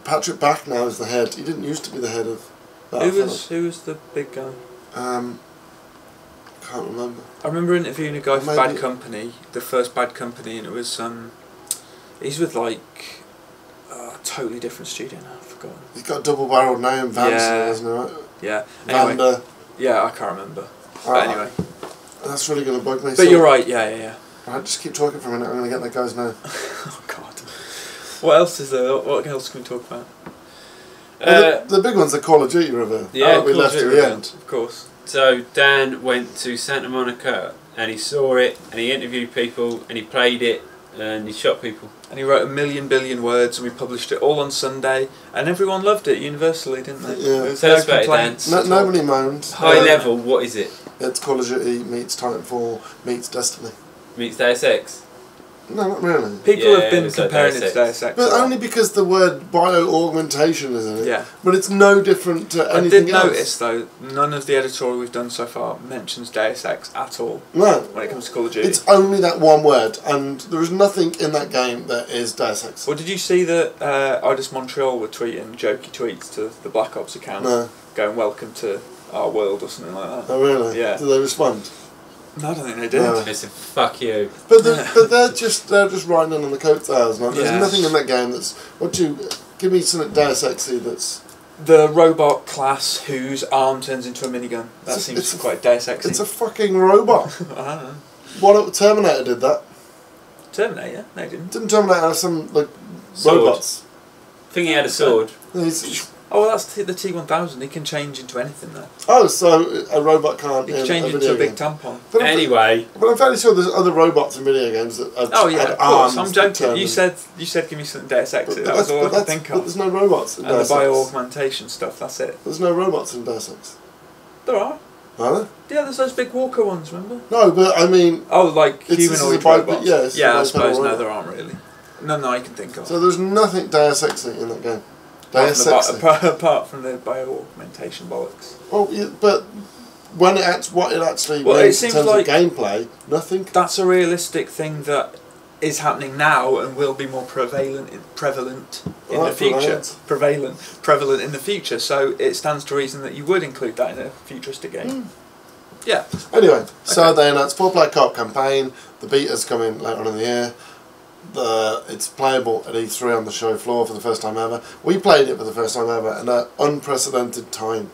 Patrick Bach now is the head. He didn't used to be the head of Battlefield. Who was the big guy? Can't remember. I remember interviewing a guy for Maybe- Bad Company, the first Bad Company, and it was he's with like a totally different studio now. I've forgotten. He's got a double-barreled name, Vance, Yeah. isn't he? Right? Yeah. Anyway, Vander. yeah, I can't remember. But anyway, That's really going to bug me. but you're right. Yeah. Right, just keep talking for a minute. I'm going to get that guy's name. Oh God. What else is there? What else can we talk about? Well, the big one's the Call of Duty review. Yeah, we Call of left Duty at the review. end. Of course. So Dan went to Santa Monica and he saw it and he interviewed people and he played it and he shot people. And he wrote 1 billion words, and we published it all on Sunday, and everyone loved it universally, didn't they? Yeah. There was Tell no us about it, complaints. Dan. Nobody moaned. High level, what is it? It's Call of Duty meets Titanfall meets Destiny. Meets Deus Ex? No, not really. People Yeah, have been it was like comparing Deus it to Deus Ex. But only because the word bio-augmentation is in it. Yeah. But it's no different to I anything did else. notice though, none of the editorial we've done so far mentions Deus Ex at all No. when it comes to Call of Duty. It's only that one word, and there is nothing in that game that is Deus Ex. Well, did you see that Idis Montreal were tweeting jokey tweets to the Black Ops account, No. going "Welcome to our world" or something like that? Oh, really? Yeah. Did they respond? No, I don't think they did. No. I said, fuck you. But they're just riding in on the coattails. Like, there's Yeah. nothing in that game that's. Give me something Deus Ex-y that's. The robot class whose arm turns into a minigun. That It's- seems it's- quite Deus Ex. It's a fucking robot. I don't know. What Terminator did that? Terminator? No, it didn't. Didn't Terminator have some like Sword. robots? I think he had a sword. He's, Oh, well, that's the T1000. He can change into anything there. oh, so a robot can't. He can in change a into a video big game. tampon. But I'm, Anyway, but I'm fairly sure there's other robots in video games that have Oh yeah, had of course. arms I'm that joking. turn You them. said give me something Deus Ex. But That was all I could think but of. there's no robots in And the Deus Ex. bio-augmentation stuff. That's it. There's no robots in Deus Ex. There are. Are there? Yeah, there's those big walker ones. Remember? No, but I mean, Oh, like This is humanoid a biped- robots. yeah, it's yeah. a I bipedal suppose no, robot. there aren't really. No, I can think of. so there's nothing Deus Ex in that game. Deus apart, Ex. apart from the bio-augmentation bollocks. Well, yeah, but when what it actually Well, it means in seems terms like- of gameplay, nothing. That's a realistic thing that is happening now and will be more prevalent in the future. Prevalent in the future. So it stands to reason that you would include that in a futuristic game. Yeah. Anyway, so Okay. they announced 4-player co-op campaign. The beta's coming later on in the year. It's playable at E3 on the show floor for the first time ever. We played it for the first time ever in an unprecedented time.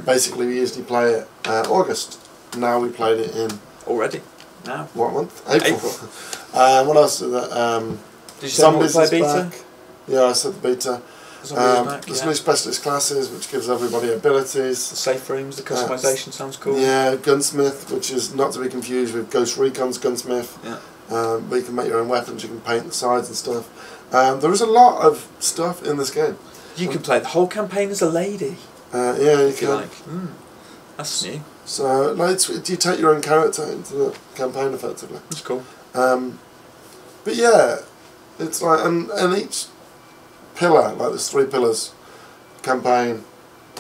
Basically, we usually play it August. Now we played it in Already. Now. what month? April. What else? Did that? Did you say Zombies multiplayer is beta? back. Yeah, I said the beta. Zombies back, There's yeah. new specialist classes, which gives everybody The abilities. safe rooms, the customization sounds cool. Yeah, Gunsmith, which is not to be confused with Ghost Recon's Gunsmith. Yeah. Where you can make your own weapons, you can paint the sides and stuff. There is a lot of stuff in this game. You can play the whole campaign as a lady, Yeah, you if you can. like. That's new. So, like, do you take your own character into the campaign effectively? That's cool. But yeah, it's like, and each pillar, like there's 3 pillars: campaign,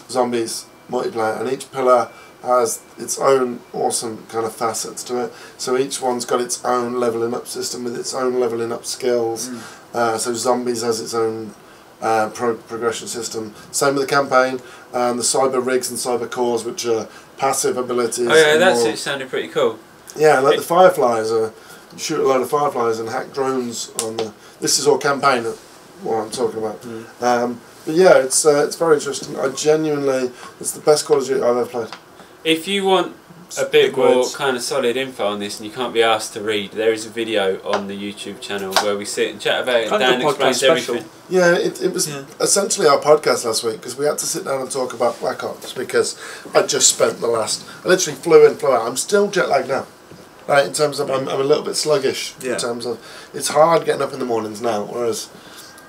zombies, multiplayer, and each pillar has its own awesome kind of facets to it. So each one's got its own leveling up system with its own leveling up skills. So zombies has its own progression system. Same with the campaign, the cyber rigs and cyber cores, which are passive abilities. Oh yeah, that's more, it. Sounded pretty cool. Yeah, like the Fireflies, you shoot a load of Fireflies and hack drones on the... This is all campaign, what I'm talking about. But yeah, it's very interesting. I genuinely, it's the best Call of Duty I've ever played. If you want a bit more kind of solid info on this and you can't be asked to read, there is a video on the YouTube channel where we sit and chat about it and Dan explains everything. Yeah, it was essentially our podcast last week because we had to sit down and talk about Black Ops because I just spent I literally flew in, flew out. I'm still jet lagged now. Right, in terms of, I'm a little bit sluggish in terms of, it's hard getting up in the mornings now, whereas,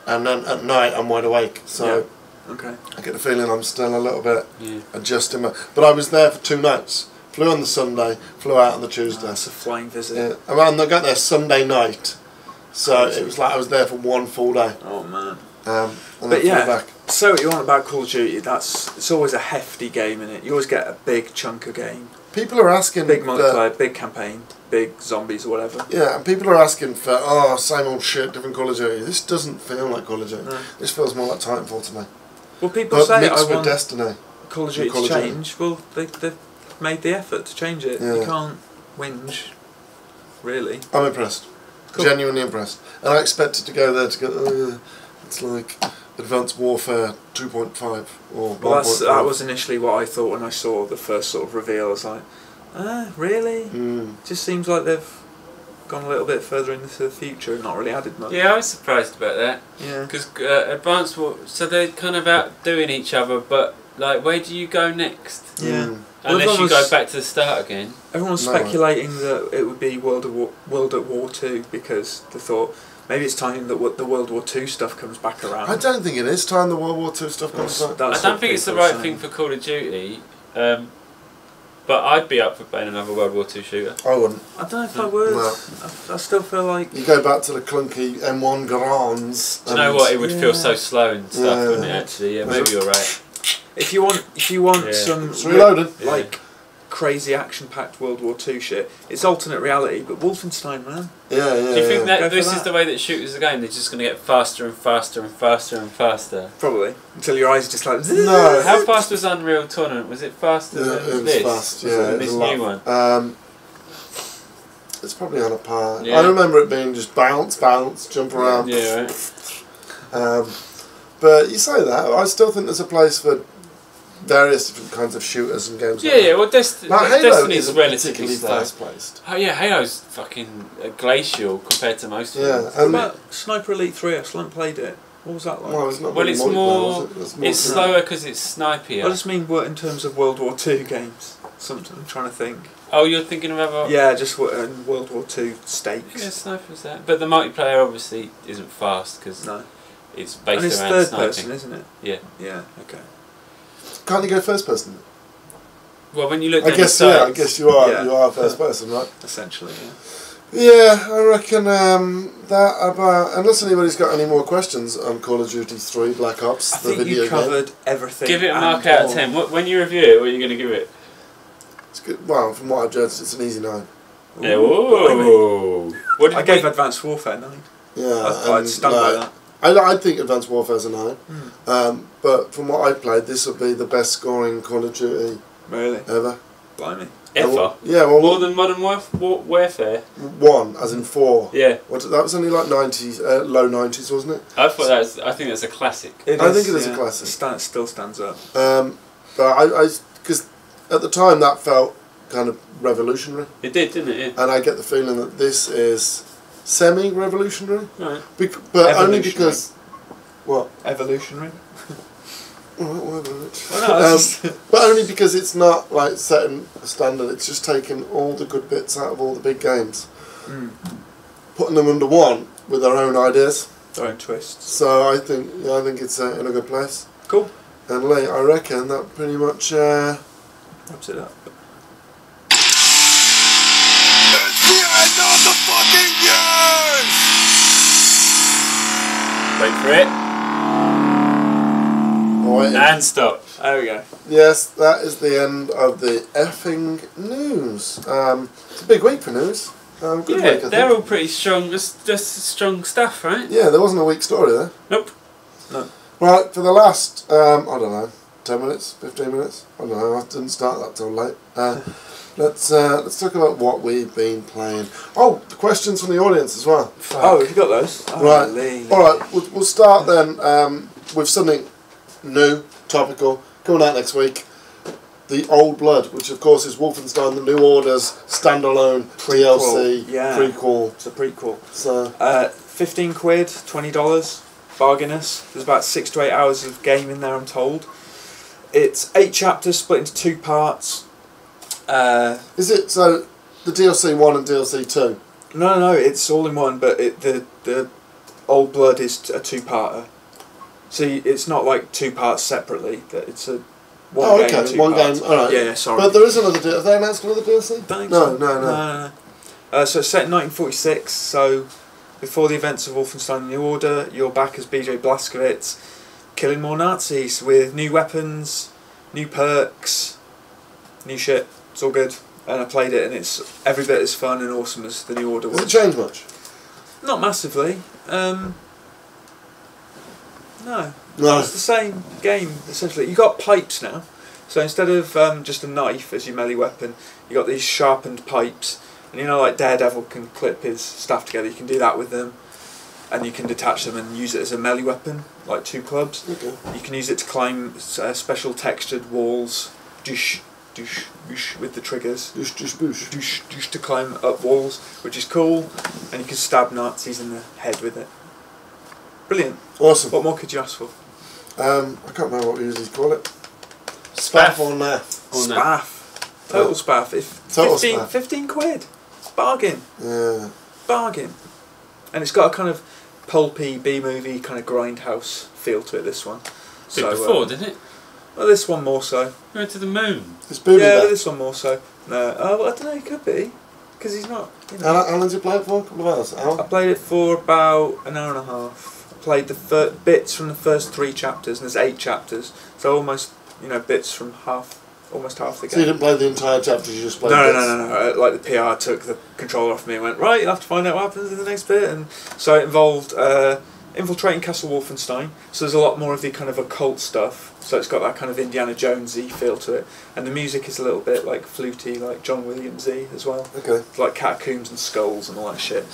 and then at night I'm wide awake, so I get the feeling I'm still a little bit adjusting. But I was there for 2 nights. Flew on the Sunday, flew out on the Tuesday. That's a flying visit. Yeah. I got there Sunday night, so it was like I was there for 1 full day. Oh man. And but then back. So what you want about Call of Duty, it's always a hefty game in it. You always get a big chunk of game. People are asking... Big multiplayer, big campaign, big zombies or whatever. Yeah, and people are asking for, same old shit, different Call of Duty. This doesn't feel like Call of Duty. No. This feels more like Titanfall to me. Well, people say mixed with Destiny. Call of Duty to change. Well, they've made the effort to change it. You can't whinge, really. I'm impressed. Cool. Genuinely impressed. And I expected to go there to go, it's like Advanced Warfare 2.5 or 1.5. That was initially what I thought when I saw the first sort of reveal. I was like, really? Just seems like they've gone a little bit further into the future and not really added much. Yeah, I was surprised about that. Yeah. Because Advanced Warfare, so they're kind of outdoing each other, but like, where do you go next? Yeah. Unless you go back to the start again. Everyone was speculating that it would be World at War 2 because they thought maybe it's time that the World War 2 stuff comes back around. I don't think it is time the World War 2 stuff comes back. I don't think it's the right thing for Call of Duty, but I'd be up for playing another World War 2 shooter. I wouldn't. I don't know if I would. No. I still feel like... You go back to the clunky M1 Grands. Do you know what? It would feel so slow and stuff, wouldn't it, actually? Yeah, maybe you're right. If you want some like crazy action-packed World War 2 shit, it's alternate reality, but Wolfenstein, man. Yeah. Do you think that this is the way that shooters are going? They're just going to get faster and faster and faster and faster? Probably. Until your eyes are just like... No. How fast was Unreal Tournament? Was it faster than this? It was fast, yeah. This new one? It's probably on a par. Yeah. I remember it being just bounce, jump around. Yeah, right. But you say that, I still think there's a place for various different kinds of shooters and games. Well, Halo Destiny's isn't relatively particularly slow. fast-paced. Oh yeah, Halo's fucking glacial compared to most of them. Yeah, what about Sniper Elite 3? I still haven't played it. What was that like? Well, it's not Well, really it's multiplayer, more... was it? It's slower because it's snipier. I just mean what in terms of World War 2 games. Something I'm trying to think. Oh, you're thinking of other... Yeah, just in World War 2 stakes. Yeah, sniper's that. But the multiplayer obviously isn't fast because it's based and it's around third sniping. person, isn't it? Yeah. Yeah, okay. Can't you go first person? Well, when you look I down guess the sides, I guess you are. You are first person, right? Essentially, yeah. Yeah, I reckon that about... Unless anybody's got any more questions on Call of Duty 3 Black Ops, I the think video you covered everything. Give it a mark out of 10. When you review it, what are you going to give it? It's good. Well, from what I've judged, it's an easy 9. Yeah, whoa. What did I gave Advanced Warfare 9. Yeah, I'd stand by that. I think Advanced Warfare's a 9. But from what I've played, this would be the best scoring Call of Duty ever. Blimey. Ever? Yeah, well, more than Modern Warfare? 1, as in 4. Yeah. That was only like 90s, low 90s, wasn't it? I think that's a classic. I think it is a classic. It still stands up. But because at the time that felt kind of revolutionary. It did, didn't it? Yeah. And I get the feeling that this is semi-revolutionary. Right. But only because... What? Evolutionary? Whatever. Well, no, but only because it's not like setting a standard, it's just taking all the good bits out of all the big games, putting them under one with their own ideas, their own twists. So I think it's in a good place. Cool. And Lee, I reckon that pretty much wraps it up. It's the end of the fucking game! Wait for it. And stop. There we go. Yes, that is the end of the effing news. It's a big week for news. Good week, I think. They're all pretty strong, just strong stuff, right? Yeah, there wasn't a weak story there. Nope. No. Right, for the last, I don't know, 10 minutes, 15 minutes? I don't know, I didn't start that till late. Let's talk about what we've been playing. Oh, the questions from the audience as well. Oh, have you got those? Oh, right, Lee. alright, we'll start then with something new, topical, coming out next week. The Old Blood, which of course is Wolfenstein The New Order's standalone DLC prequel. It's a prequel. So 15 quid, $20, bargainous. There's about 6 to 8 hours of game in there, I'm told. It's 8 chapters split into 2 parts. Is it so the DLC 1 and DLC 2? No, it's all in one, but the Old Blood is a 2-parter. See, it's not like 2 parts separately. It's a one game, okay, 2 one parts. game. All right. Yeah, sorry. But there is another. Have they announced another DLC? No. So it's set in 1946. So before the events of Wolfenstein: The New Order, you're back as BJ Blazkowicz, killing more Nazis with new weapons, new perks, new shit. It's all good. And I played it, and it's every bit as fun and awesome as The New Order was. Has it changed much? Not massively. No. No. It's the same game, essentially. You got pipes now. So instead of just a knife as your melee weapon, you got these sharpened pipes. And you know, like Daredevil can clip his staff together, you can do that with them. And you can detach them and use it as a melee weapon, like 2 clubs. Okay. You can use it to climb special textured walls. Doosh, doosh, doosh, with the triggers. Doosh, doosh, boosh. Doosh, doosh, to climb up walls, which is cool. And you can stab Nazis in the head with it. Brilliant. Awesome. What more could you ask for? I can't remember what we usually call it. Spaff or naff? Spaff. Total spaff. Total spaff. 15 quid. Bargain. Yeah. Bargain. And it's got a kind of pulpy B-movie kind of grindhouse feel to it, this one. Did before, didn't it? Well, this one more so. We went to the moon. It's booby Yeah, back. this one more so. No, well, I don't know, it could be. Because he's not... You know. How long did you play it for? A couple of hours? I played it for about an hour and a half. I played the bits from the first 3 chapters, and there's 8 chapters, so almost, bits from almost half the game. So you didn't play the entire chapter, you just played No. bits? Like the PR took the controller off me and went, right, you'll have to find out what happens in the next bit. And so it involved infiltrating Castle Wolfenstein, so there's a lot more of the kind of occult stuff, so it's got that kind of Indiana Jonesy feel to it, and the music is a little bit like fluty, like John Williams-y as well. Okay. It's like catacombs and skulls and all that shit.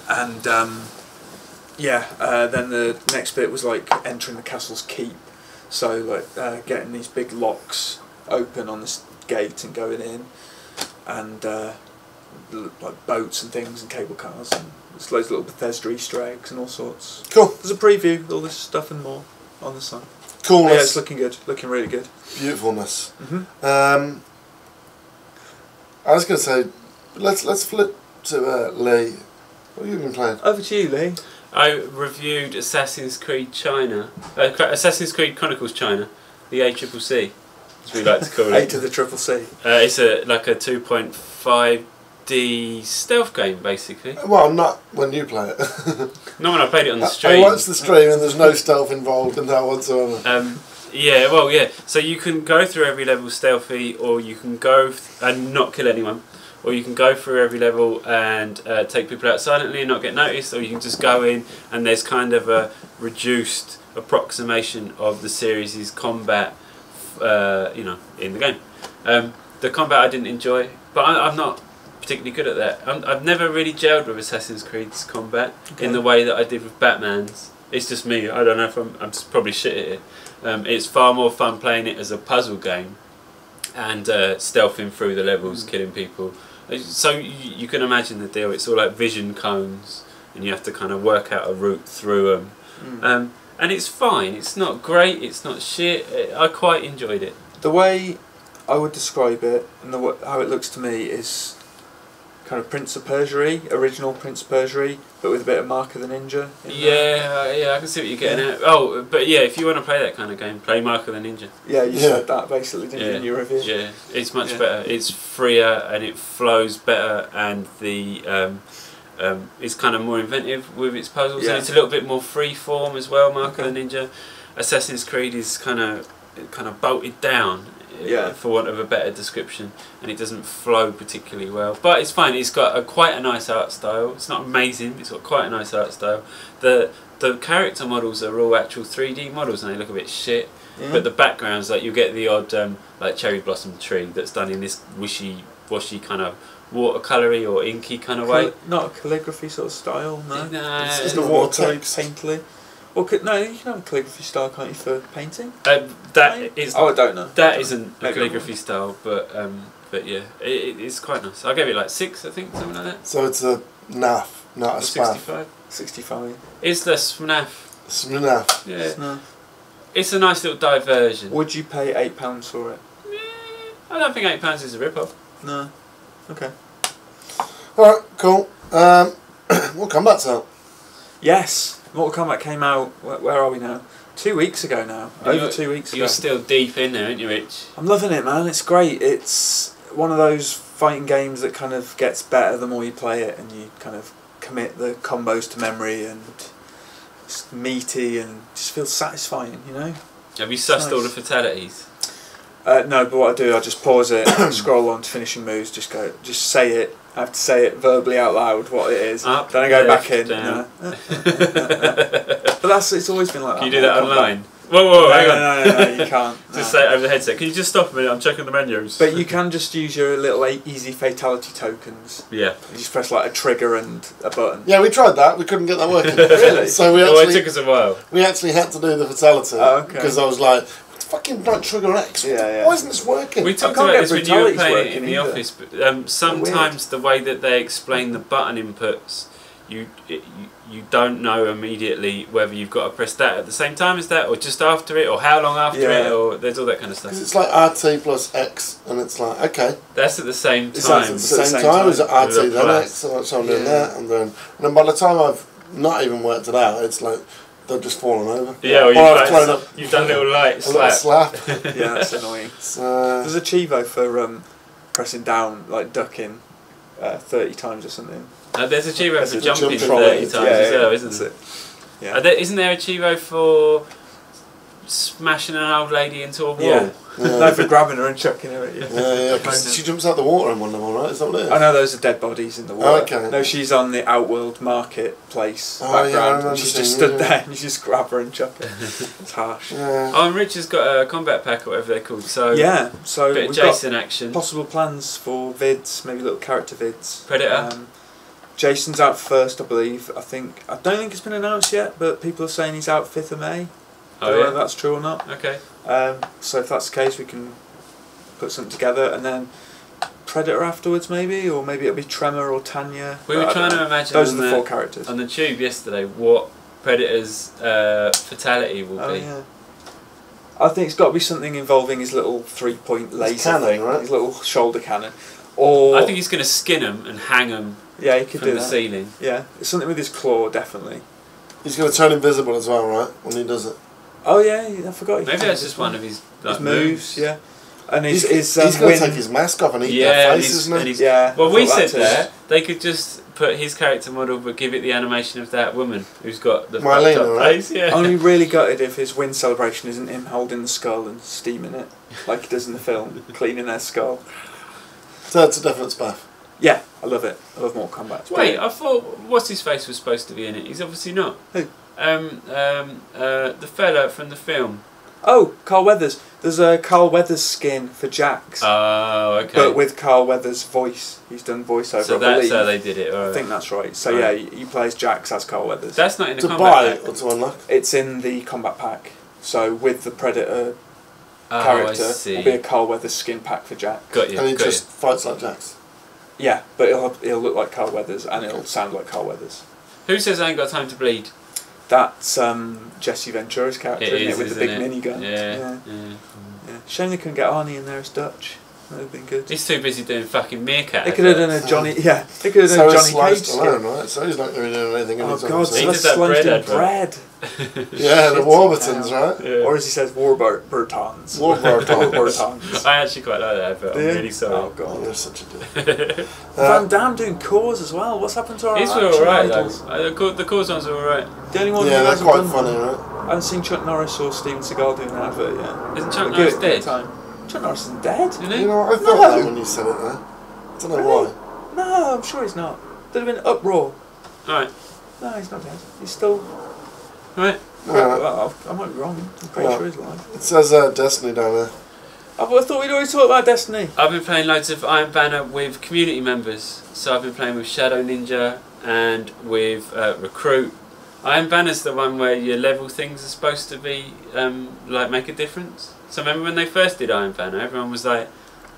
And then the next bit was like entering the castle's keep, so like getting these big locks open on this gate and going in, and like boats and things and cable cars, and there's loads of little Bethesda Easter eggs and all sorts. Cool. There's a preview with all this stuff and more on the site. Coolness. Yeah, it's looking good, looking really good. Beautifulness. Mm-hmm. I was going to say, let's flip to Lee. What have you been playing? Over to you, Lee. I reviewed Assassin's Creed Assassin's Creed Chronicles China, the ACCC, as we like to call it. 8 to the triple C. It's like a 2.5D stealth game, basically. Well, not when you play it. Not when I played it on the I stream. watched the stream and there's no stealth involved in that whatsoever. Yeah. So you can go through every level stealthy, or you can go and not kill anyone. Or you can go through every level and take people out silently and not get noticed, or you can just go in and there's kind of a reduced approximation of the series' combat, in the game. The combat I didn't enjoy, but I'm not particularly good at that. I've never really gelled with Assassin's Creed's combat in the way that I did with Batman's. It's just me. I don't know if I'm just probably shit at it. It's far more fun playing it as a puzzle game and stealthing through the levels, killing people. So you can imagine the deal. It's all like vision cones, and you have to kind of work out a route through them. And it's fine. It's not great. It's not shit. I quite enjoyed it. The way I would describe it, and how it looks to me, is kind of Prince of Persia-y, original Prince of Persia-y, but with a bit of Mark of the Ninja. Yeah, I can see what you're getting at. Oh, but yeah, if you want to play that kind of game, play Mark of the Ninja. Yeah, you said that basically, didn't you, in your review? Yeah, it's much better. It's freer and it flows better, and the it's kind of more inventive with its puzzles, and it's a little bit more free form as well. Mark of the Ninja. Assassin's Creed is kind of bolted down. for want of a better description, and it doesn't flow particularly well. But it's fine. It's got quite a nice art style. It's not amazing. It's got quite a nice art style. The character models are all actual 3D models, and they look a bit shit. Yeah. But the backgrounds, like you get the odd like cherry blossom tree that's done in this wishy-washy kind of watercolory or inky kind of way. Not a calligraphy sort of style, no. Nah, It's the water text. Painterly. Well, no, you can have a calligraphy style, can't you, for painting? That is. Oh, I don't know. That isn't a Maybe calligraphy style, but yeah, it's quite nice. I gave it like 6, I think, something like that. So it's a NAF, not a SPAF. 65. 65. It's the SNAF. It's a NAF. Yeah. No. It's a nice little diversion. Would you pay £8 for it? I don't think £8 is a rip-off. No. Okay. Alright, cool. What combat's out? Yes, Mortal Kombat came out. Where are we now? 2 weeks ago now. Over 2 weeks ago. You're still deep in there, aren't you, Rich? I'm loving it, man. It's great. It's one of those fighting games that kind of gets better the more you play it, and you kind of commit the combos to memory, and it's meaty and just feels satisfying, you know? Have you sussed all the nice. fatalities? No, but what I do, I just pause it, scroll on to finishing moves, just say it. I have to say it verbally out loud what it is. Up, Then I go left, back in. down. But it's always been like that. Can you do that Mortal Kombat. online? Whoa, hang on. No, you can't. Just no. say it over the headset. Can you just stop a minute? I'm checking the menus. But you can just use your little easy fatality tokens. Yeah. You just press like a trigger and a button. Yeah, we tried that. We couldn't get that working. Really? So Oh, it took us a while. we actually had to do the fatality. Oh, okay. Because I was like, fucking right trigger X. Yeah. Why isn't this working? We talked can't about get this when you were brutalities playing it working in the either. office, but sometimes the way that they explain the button inputs, you don't know immediately whether you've got to press that at the same time as that, or just after it, or how long after Yeah. it, or there's all that kind of stuff. Because it's like RT plus X, and it's like, okay. That's at the same It's like at time. the same time as With RT, a then plus. X, so I'm doing Yeah. that, and then by the time I've not even worked it out, it's like, they've just fallen over. Yeah, or I've thrown up you've done little light a little slap. slap. Yeah, that's annoying. So, There's a Chivo for pressing down, like ducking 30 times or something. There's a Chivo That's for a jumping jumping 30 trolley. times as well, isn't that's there? it. Yeah. Isn't there a Chivo for smashing an old lady into a wall? Yeah. yeah. No, for grabbing her and chucking her at you. Yeah, 'cause she jumps out the water in one of them, right? Is that what it is? I know those are dead bodies in the water. Oh, okay. No, she's on the Outworld marketplace Oh, yeah, I background, remember and she's seeing just it, stood yeah. there and you just grab her and chuck her. It's harsh. Yeah. Oh, and Rich has got a combat pack or whatever they're called, so Yeah, so bit of we've got Jason action. possible plans for vids, maybe little character vids. Predator. Jason's out first, I believe. I don't think it's been announced yet, but people are saying he's out 5th of May. Oh, Don't know yeah? whether that's true or not. Okay. So if that's the case, we can put something together, and then Predator afterwards, maybe, or maybe it'll be Tremor or Tanya. We were I don't trying know. to imagine Those on are the the, 4 characters. on the tube yesterday what Predator's fatality will Oh be. yeah. I think it's got to be something involving his little 3-point laser cannon, thing, right? his little shoulder cannon, or I think he's going to skin him and hang him yeah, he could from do the that. ceiling. Yeah, it's something with his claw, definitely. He's going to turn invisible as well, right? When he does it. Oh yeah, I forgot. he Maybe can that's do just this one of his, like, his moves. Yeah, and He's his going to win- take his mask off and eat Yeah, their and face, he's- isn't and he? he's- Yeah. Well, I we thought said too. that they could just put his character model, but give it the animation of that woman who's got the Marlena, fucked up right? face. Yeah. I'm gonna be really gutted if his win celebration isn't him holding the skull and steaming it like he does in the film, cleaning their skull. So that's a definite spaff. Yeah, I love it. I love Mortal Kombat. It's Wait, brilliant. I thought what's his face was supposed to be in it. He's obviously not. Who? The fella from the film. Oh, Carl Weathers. There's a Carl Weathers skin for Jax, Oh, okay. but with Carl Weathers' voice. He's done voiceover. so I that's believe. how they did it. I Alright. think that's right. So Right. yeah, he plays Jax as Carl Weathers. That's not in the To combat buy pack. or to unlock. It's in the combat pack. So with the Predator Oh, I character, see. will be a Carl Weathers skin pack for Jax. Got you. And he got just fights like Jax. Yeah, but he'll look like Carl Weathers and it'll sound like Carl Weathers. you. Who says I ain't got time to bleed? That's Jesse Ventura's character, It isn't is, it, with the isn't big it? minigun. Yeah. Yeah. Shame they couldn't get Arnie in there as Dutch. That would have been good. He's too busy doing fucking meerkat. They could have done a adverts. Johnny. Yeah, they could have So done a he's Johnny Cage sliced skin. alone, right? So he's not going to be doing anything. Oh anytime God, soon. He did Sylvester that Stallone's bread doing advert. bread. Yeah, the Shit. Warburtons, right? Yeah. Or as he says, Warburtons. Warburtons. Warburtons. I actually quite like that advert. I'm Do you? really sorry. Oh Oh, God. you're such a dick. Van Damme doing cores as well. What's happened to our These action were alright idols? though. The cause ones were alright. The only one Yeah, who they're hasn't quite done funny, one. right? I haven't seen Chuck Norris or Steven Seagal doing an advert yet. Isn't Chuck But Norris give it dead? time. Chuck Norris isn't dead. Isn't he? You know, I thought that when you said it there. I don't know Really? why. No, I'm sure he's not. There'd have been uproar. Alright. No, he's not dead. He's still. Right. Well, I might be wrong. I'm pretty sure he's alive. It says Destiny down there. I thought we'd already talked about Destiny. I've been playing loads of Iron Banner with community members. So I've been playing with Shadow Ninja and with Recruit. Iron Banner's the one where your level things are supposed to be like make a difference. So remember when they first did Iron Banner, everyone was like,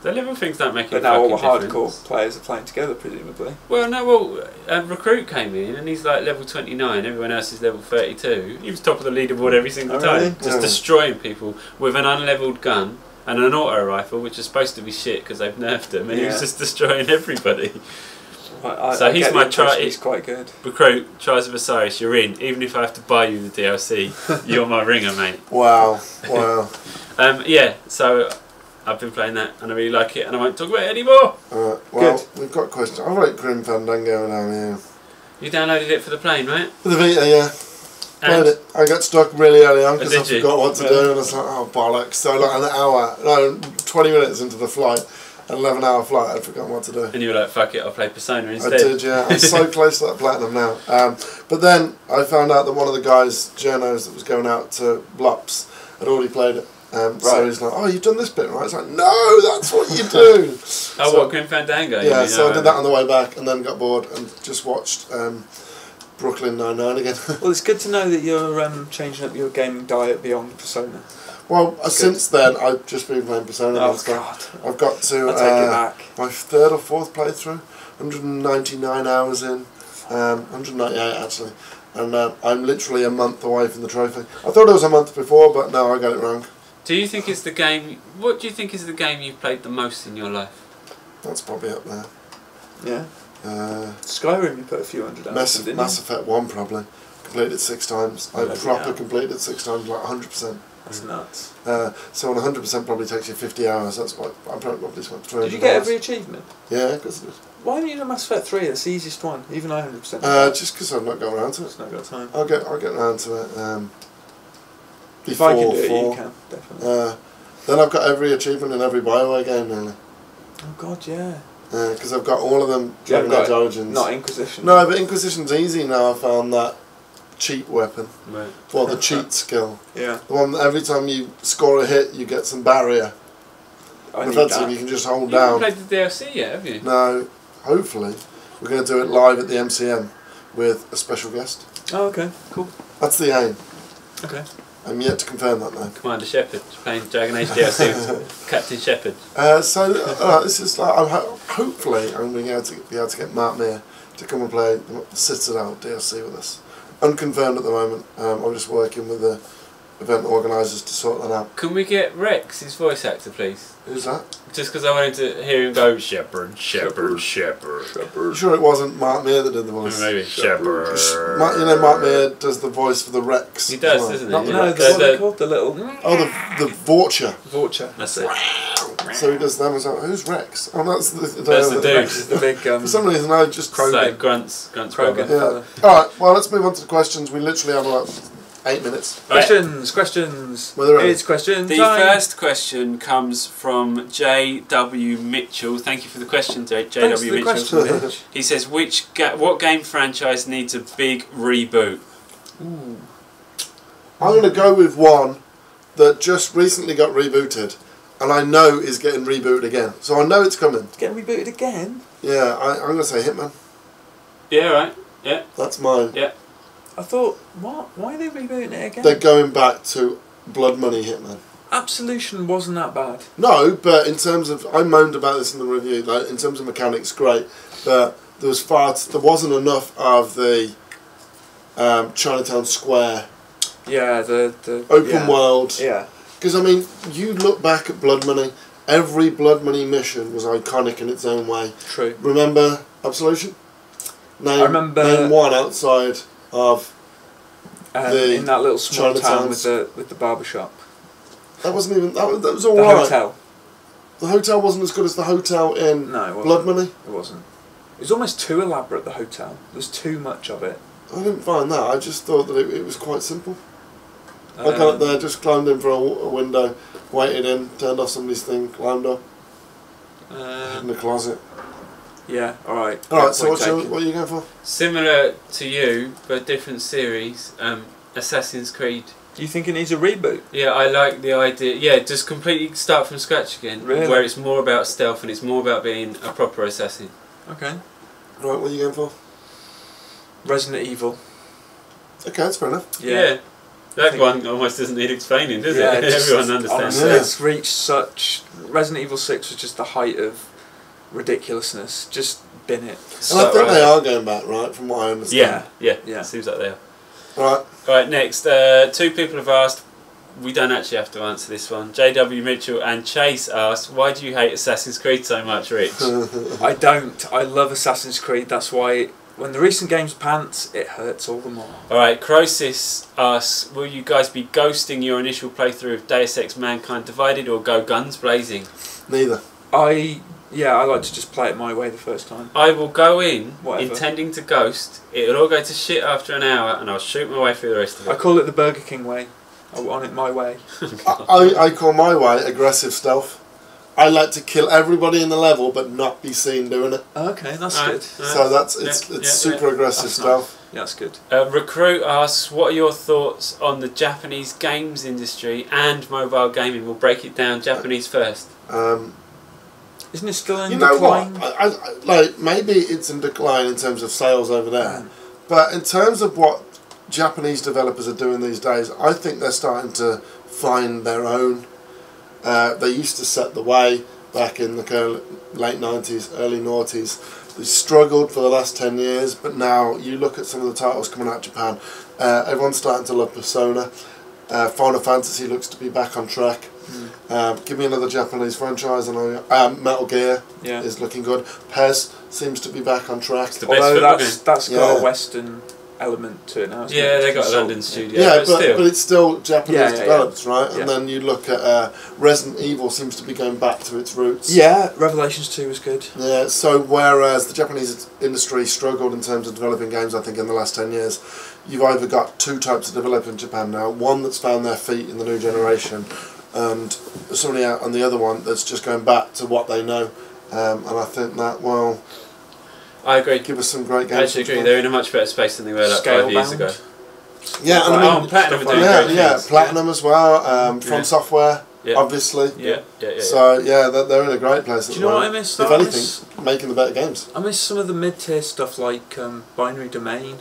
the level things don't make a But now all the fucking hardcore difference. players are playing together, presumably. Well, no, Recruit came in and he's like level 29, everyone else is level 32. He was top of the leaderboard every single time. Really? Just destroying people with an unlevelled gun and an auto rifle, which is supposed to be shit because they've nerfed him, and he was just destroying everybody. So he's my try. He's quite good. Recruit, Trials of Osiris, you're in. Even if I have to buy you the DLC, you're my ringer, mate. Wow, wow. Yeah, so I've been playing that and I really like it and I won't talk about it anymore. Well, Good. we've got questions. I like Grim Fandango now, yeah. You downloaded it for the plane, right? For the Vita, yeah. And Played it. I got stuck really early on because I did you? forgot what to do, and I was like, oh bollocks. So like an hour, no, 20 minutes into the flight, an 11-hour flight, I'd forgotten what to do. and you were like, fuck it, I'll play Persona instead. I did, yeah. I'm so close to that platinum now. But then I found out that one of the guys, journos, that was going out to Blups, had already played it. So he's like, oh, you've done this bit, right? It's like, no, that's what you do. What, Grim Fandango? Yeah, so I did that on the way back and then got bored and just watched Brooklyn Nine-Nine again. Well, it's good to know that you're changing up your gaming diet beyond Persona. Well, since then, I've just been playing Persona. Oh, non-stop. God. I've got to I'll take it back. my third or fourth playthrough, 199 hours in, 198 actually, and I'm literally a month away from the trophy. I thought it was a month before, but no, I got it wrong. Do you think it's the game... What do you think is the game you've played the most in your life? That's probably up there. Yeah. Skyrim, you put a few hundred hours in, didn't Mass Effect 1 probably. Completed it 6 times. I proper completed it 6 times, like 100%. That's nuts. So on 100% probably takes you 50 hours. That's what I probably spent 300 Did you get hours. every achievement? Yeah, because it was. Why haven't you done Mass Effect 3? That's the easiest one. Even I 100%. Just because I've not got around to it. It's not got time. I'll get around to it. If I can do it, you can, definitely. Then I've got every achievement in every BioWare game nearly. Oh god, yeah. Because I've got all of them. You haven't Dragon Age got Origins. Not Inquisition. No, but Inquisition's easy now. I found that cheat weapon. Right. For the cheat skill. Yeah. The one that every time you score a hit, you get some barrier. I need Effectively, that. you can just hold You haven't down. played the DLC yet, have you? No, hopefully, we're going to do it live at the MCM with a special guest. Oh, okay. Cool. That's the aim. Okay. I'm yet to confirm that though. Commander Shepard, playing Dragon Age DLC with Captain Shepard. This is like hopefully I'm going to be able to get Mark Meir to come and play the Citadel DLC with us. Unconfirmed at the moment. I'm just working with the event organisers to sort that out. Can we get Rex, his voice actor, please? Who's that? Just because I wanted to hear him go, Shepard, Shepard, Shepard. You sure it wasn't Mark Meir that did the voice? Maybe Shepard. You know Mark Meir does the voice for the Rex. He does, as well. doesn't he? Not the No, Rex. what are they called? The little... Oh, the Vorture. Vulture. That's it. So he does them as well. Who's Rex? Oh, that's the That's the dude. Rex is the big... For some reason I just It's like Krogan. Grunt's Krogan. brother. Yeah. Alright, well let's move on to the questions. We literally have about 8 minutes. Questions. Were there any? It's question The time. first question comes from J.W. Mitchell. Thank you for the question, Thanks for J.W. the Mitchell. question, Mitch. He says, what game franchise needs a big reboot? Ooh. I'm going to go with one that just recently got rebooted and I know is getting rebooted again. So I know it's coming. Getting rebooted again? Yeah, I'm going to say Hitman. Yeah, right. Yeah. That's mine. Yeah. I thought, what? Why are they rebooting it again? They're going back to Blood Money Hitman. Absolution wasn't that bad. No, but in terms of, I moaned about this in the review, like in terms of mechanics, great, but there wasn't enough of the Chinatown Square Yeah, the open world. Yeah. Because I mean, you look back at Blood Money, every Blood Money mission was iconic in its own way. True. Remember Absolution? I remember name one outside of in that little small town Chinatowns. with the barber shop. That wasn't even that was all The right. hotel. The hotel wasn't as good as the hotel in No, it wasn't. Blood Money. It wasn't. It was almost too elaborate, the hotel. There's too much of it. I didn't find that. I just thought that it was quite simple. I got up there, just climbed in for a window, waited in, turned off somebody's thing, climbed up, in the closet. Yeah, alright. Alright, so what are you going for? Similar to you, but different series. Assassin's Creed. Do you think it needs a reboot? Yeah, I like the idea. Yeah, just completely start from scratch again. Really? Where it's more about stealth and it's more about being a proper assassin. Okay. Right, what are you going for? Resident Evil. Okay, that's fair enough. Yeah. That one almost doesn't need explaining, does it? Everyone understands honestly, that. it's reached such... Resident Evil 6 was just the height of ridiculousness. Just bin it. And I think they are going back, right, from what I understand. Yeah. Seems like they are. Right. Right, next. 2 people have asked, we don't actually have to answer this one. JW Mitchell and Chase asked, why do you hate Assassin's Creed so much, Rich? I don't. I love Assassin's Creed. That's why when the recent game's pants, it hurts all the more. Alright, Crosis asks, will you guys be ghosting your initial playthrough of Deus Ex Mankind Divided or go guns blazing? Neither. I like to just play it my way the first time. I will go in Whatever. intending to ghost, it'll all go to shit after an hour and I'll shoot my way through the rest of it. I call it the Burger King way. I want it my way. I call my way aggressive stealth. I like to kill everybody in the level but not be seen doing it. Okay, that's Right, good. So it's super aggressive That's stealth. Yeah, that's good. Recruit asks, what are your thoughts on the Japanese games industry and mobile gaming? We'll break it down, Japanese first. Isn't it still in You know decline? what? I like maybe it's in decline in terms of sales over there, but in terms of what Japanese developers are doing these days, I think they're starting to find their own. They used to set the way back in the late 90s, early noughties. They struggled for the last 10 years, but now you look at some of the titles coming out of Japan, everyone's starting to love Persona. Final Fantasy looks to be back on track. Give me another Japanese franchise, and Metal Gear is looking good. PES seems to be back on track. Although that's got a Western element to it now. Yeah, they got a London studio. Yeah, but it's still Japanese developed, right? Yeah. And then you look at Resident Evil seems to be going back to its roots. Yeah, Revelations 2 was good. Yeah, so whereas the Japanese industry struggled in terms of developing games, I think in the last 10 years, you've either got 2 types of developer in Japan now. One that's found their feet in the new generation, and somebody out on the other one that's just going back to what they know. And I think that I agree. give us some great I games. actually agree. They're in a much better space than they were like 5 years ago. Yeah, and I mean, Platinum are doing great things. Platinum as well. From Software, obviously. Yeah. So they're in a great place. Do you know what I miss? If anything, making the better games. I miss some of the mid-tier stuff like Binary Domain.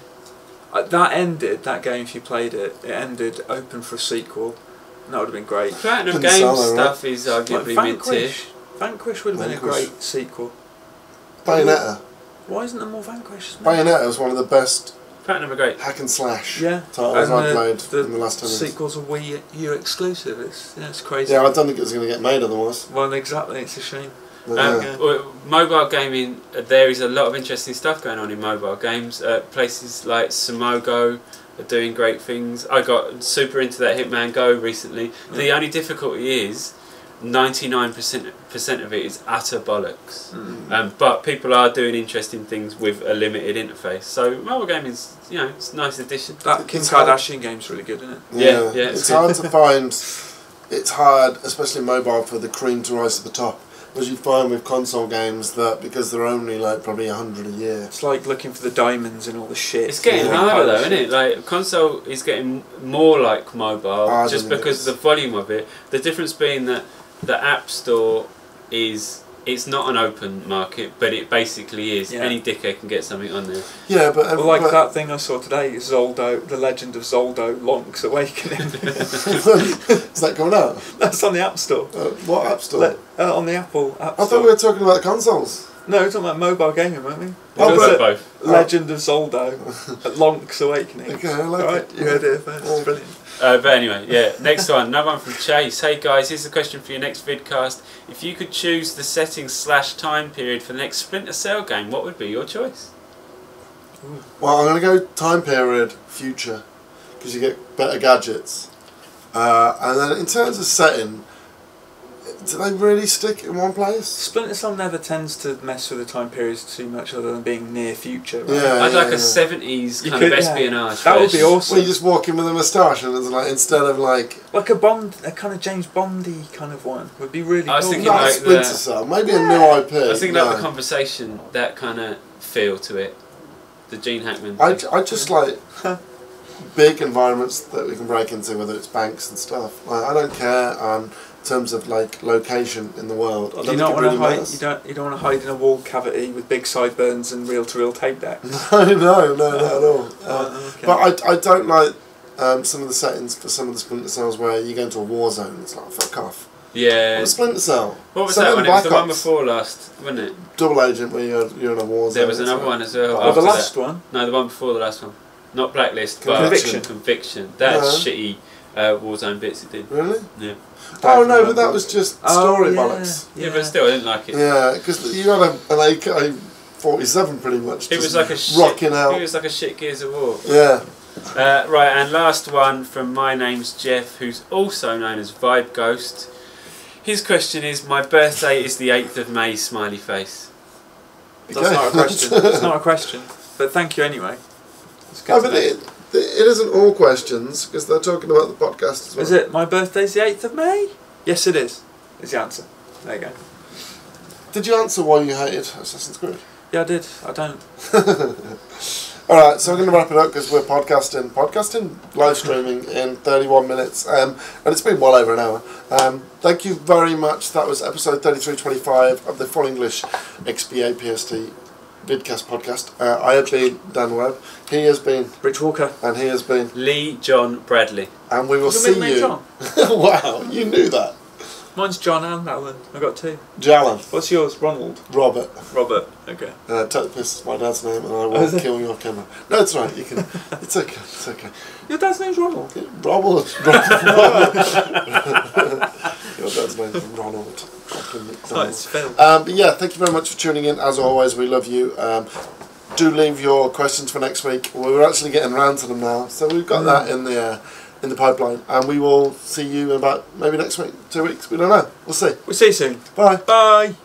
That game, if you played it, it ended open for a sequel. And that would have been great. Platinum Games stuff is arguably mid-tier. Vanquish would have been a great sequel. Bayonetta. Why isn't there more Vanquish? Bayonetta was one of the best Platinum are great. hack and slash and titles I've played in the last 10 years. Sequel's a Wii U exclusive. It's crazy. Yeah, I don't think it was going to get made otherwise. Well, exactly. It's a shame. Mobile gaming, there is a lot of interesting stuff going on in mobile games. Places like Sumogo are doing great things. I got super into that Hitman Go recently. The only difficulty is 99% of it is utter bollocks. But people are doing interesting things with a limited interface. So mobile gaming is, it's a nice addition. That Kim Kardashian game's really good, isn't it? Yeah. It's hard to find. It's hard, especially mobile, for the cream to rise to the top. As you find with console games that because they're only like probably 100 a year. It's like looking for the diamonds in all the shit. It's getting harder though, isn't it? Like console is getting more like mobile just because of the volume of it. The difference being that the App Store it's not an open market, but it basically is. Any dickhead can get something on there. Yeah, but that thing I saw today, Zoldo, The Legend of Zoldo, Lonk's Awakening. Is that coming out? That's on the App Store. What App Store? On the Apple App Store. I thought we were talking about the consoles. No, we're talking about mobile gaming, weren't we? Both. Legend of Zoldo, Lonk's Awakening. Okay, I like it. You heard it first. It's brilliant. But anyway, next one, another one from Chase. Hey guys, here's a question for your next vidcast. If you could choose the settings/time period for the next Splinter Cell game, what would be your choice? Well, I'm going to go time period future because you get better gadgets. And then in terms of setting, Do they really stick in one place? Splinter Cell never tends to mess with the time periods too much, other than being near future. Right? Yeah. I'd like a 70s kind of espionage. That would be version. awesome. Where you just walk in with a moustache and it's like, instead of like... Like a Bond, a kind of James Bondy kind of one would be really I was cool. thinking Not like Splinter the- Cell, maybe a new IP. I was thinking no. like the conversation, that kind of feel to it. The Gene Hackman. I just like big environments that we can break into, whether it's banks and stuff. Like, I don't care in terms of like location in the world. I Do don't you not think it want really to hide? matters. You don't want to hide in a wall cavity with big sideburns and reel-to-reel tape deck. No, not at all. Okay. But I don't like some of the settings for some of the Splinter Cells where you go into a war zone. It's like, fuck off. Yeah. What Splinter Cell? What was Some that of one? the It was the Black one Ops. before last, wasn't it? Double Agent where you're in a war zone. There was It's another like- one as well. Oh, the after last that. one? No, the one before the last one. Not Blacklist, Conviction. but Conviction. That's No. shitty Warzone bits it did. Really? Yeah. Oh no, but that was just story yeah. bollocks. Yeah, but still, I didn't like it. Yeah, because you had an AK-47 pretty much. It was just like a shit. rocking out. It was like a shit Gears of War. Yeah. Right, and last one from My Name's Jeff, who's also known as Vibe Ghost. His question is, my birthday is the 8th of May, smiley face. That's not a question. It's not a question. But thank you anyway. It's good No, to but know. it isn't all questions because they're talking about the podcast as well. Is it my birthday's the 8th of May? Yes, it is the answer. There you go. Did you answer why you hated Assassin's Creed? Yeah, I did. I don't. Alright, so we're going to wrap it up because we're podcasting, live streaming in 31 minutes, and it's been well over an hour. Thank you very much. That was episode 3325 of the Full English XBA PST Vidcast podcast. I have been Dan Webb, he has been, Rich Walker. and he has been, Lee John Bradley. and we will What's your see middle name, you. John? Wow, you knew that. Mine's John and Alan. I got two. Jalan, What's yours? Ronald. Robert. Robert. Okay. Take this is my dad's name, and I Oh, will is it? kill you off camera. No, it's right. You can. It's okay. It's okay. Your dad's name's Ronald. Ronald. Your dad's name's Ronald. Oh, it's Phil. But yeah, thank you very much for tuning in. As always, we love you. Do leave your questions for next week. We're actually getting round to them now, so we've got that in the pipeline, and we will see you in about maybe next week, 2 weeks. We don't know. We'll see. We'll see you soon. Bye. Bye.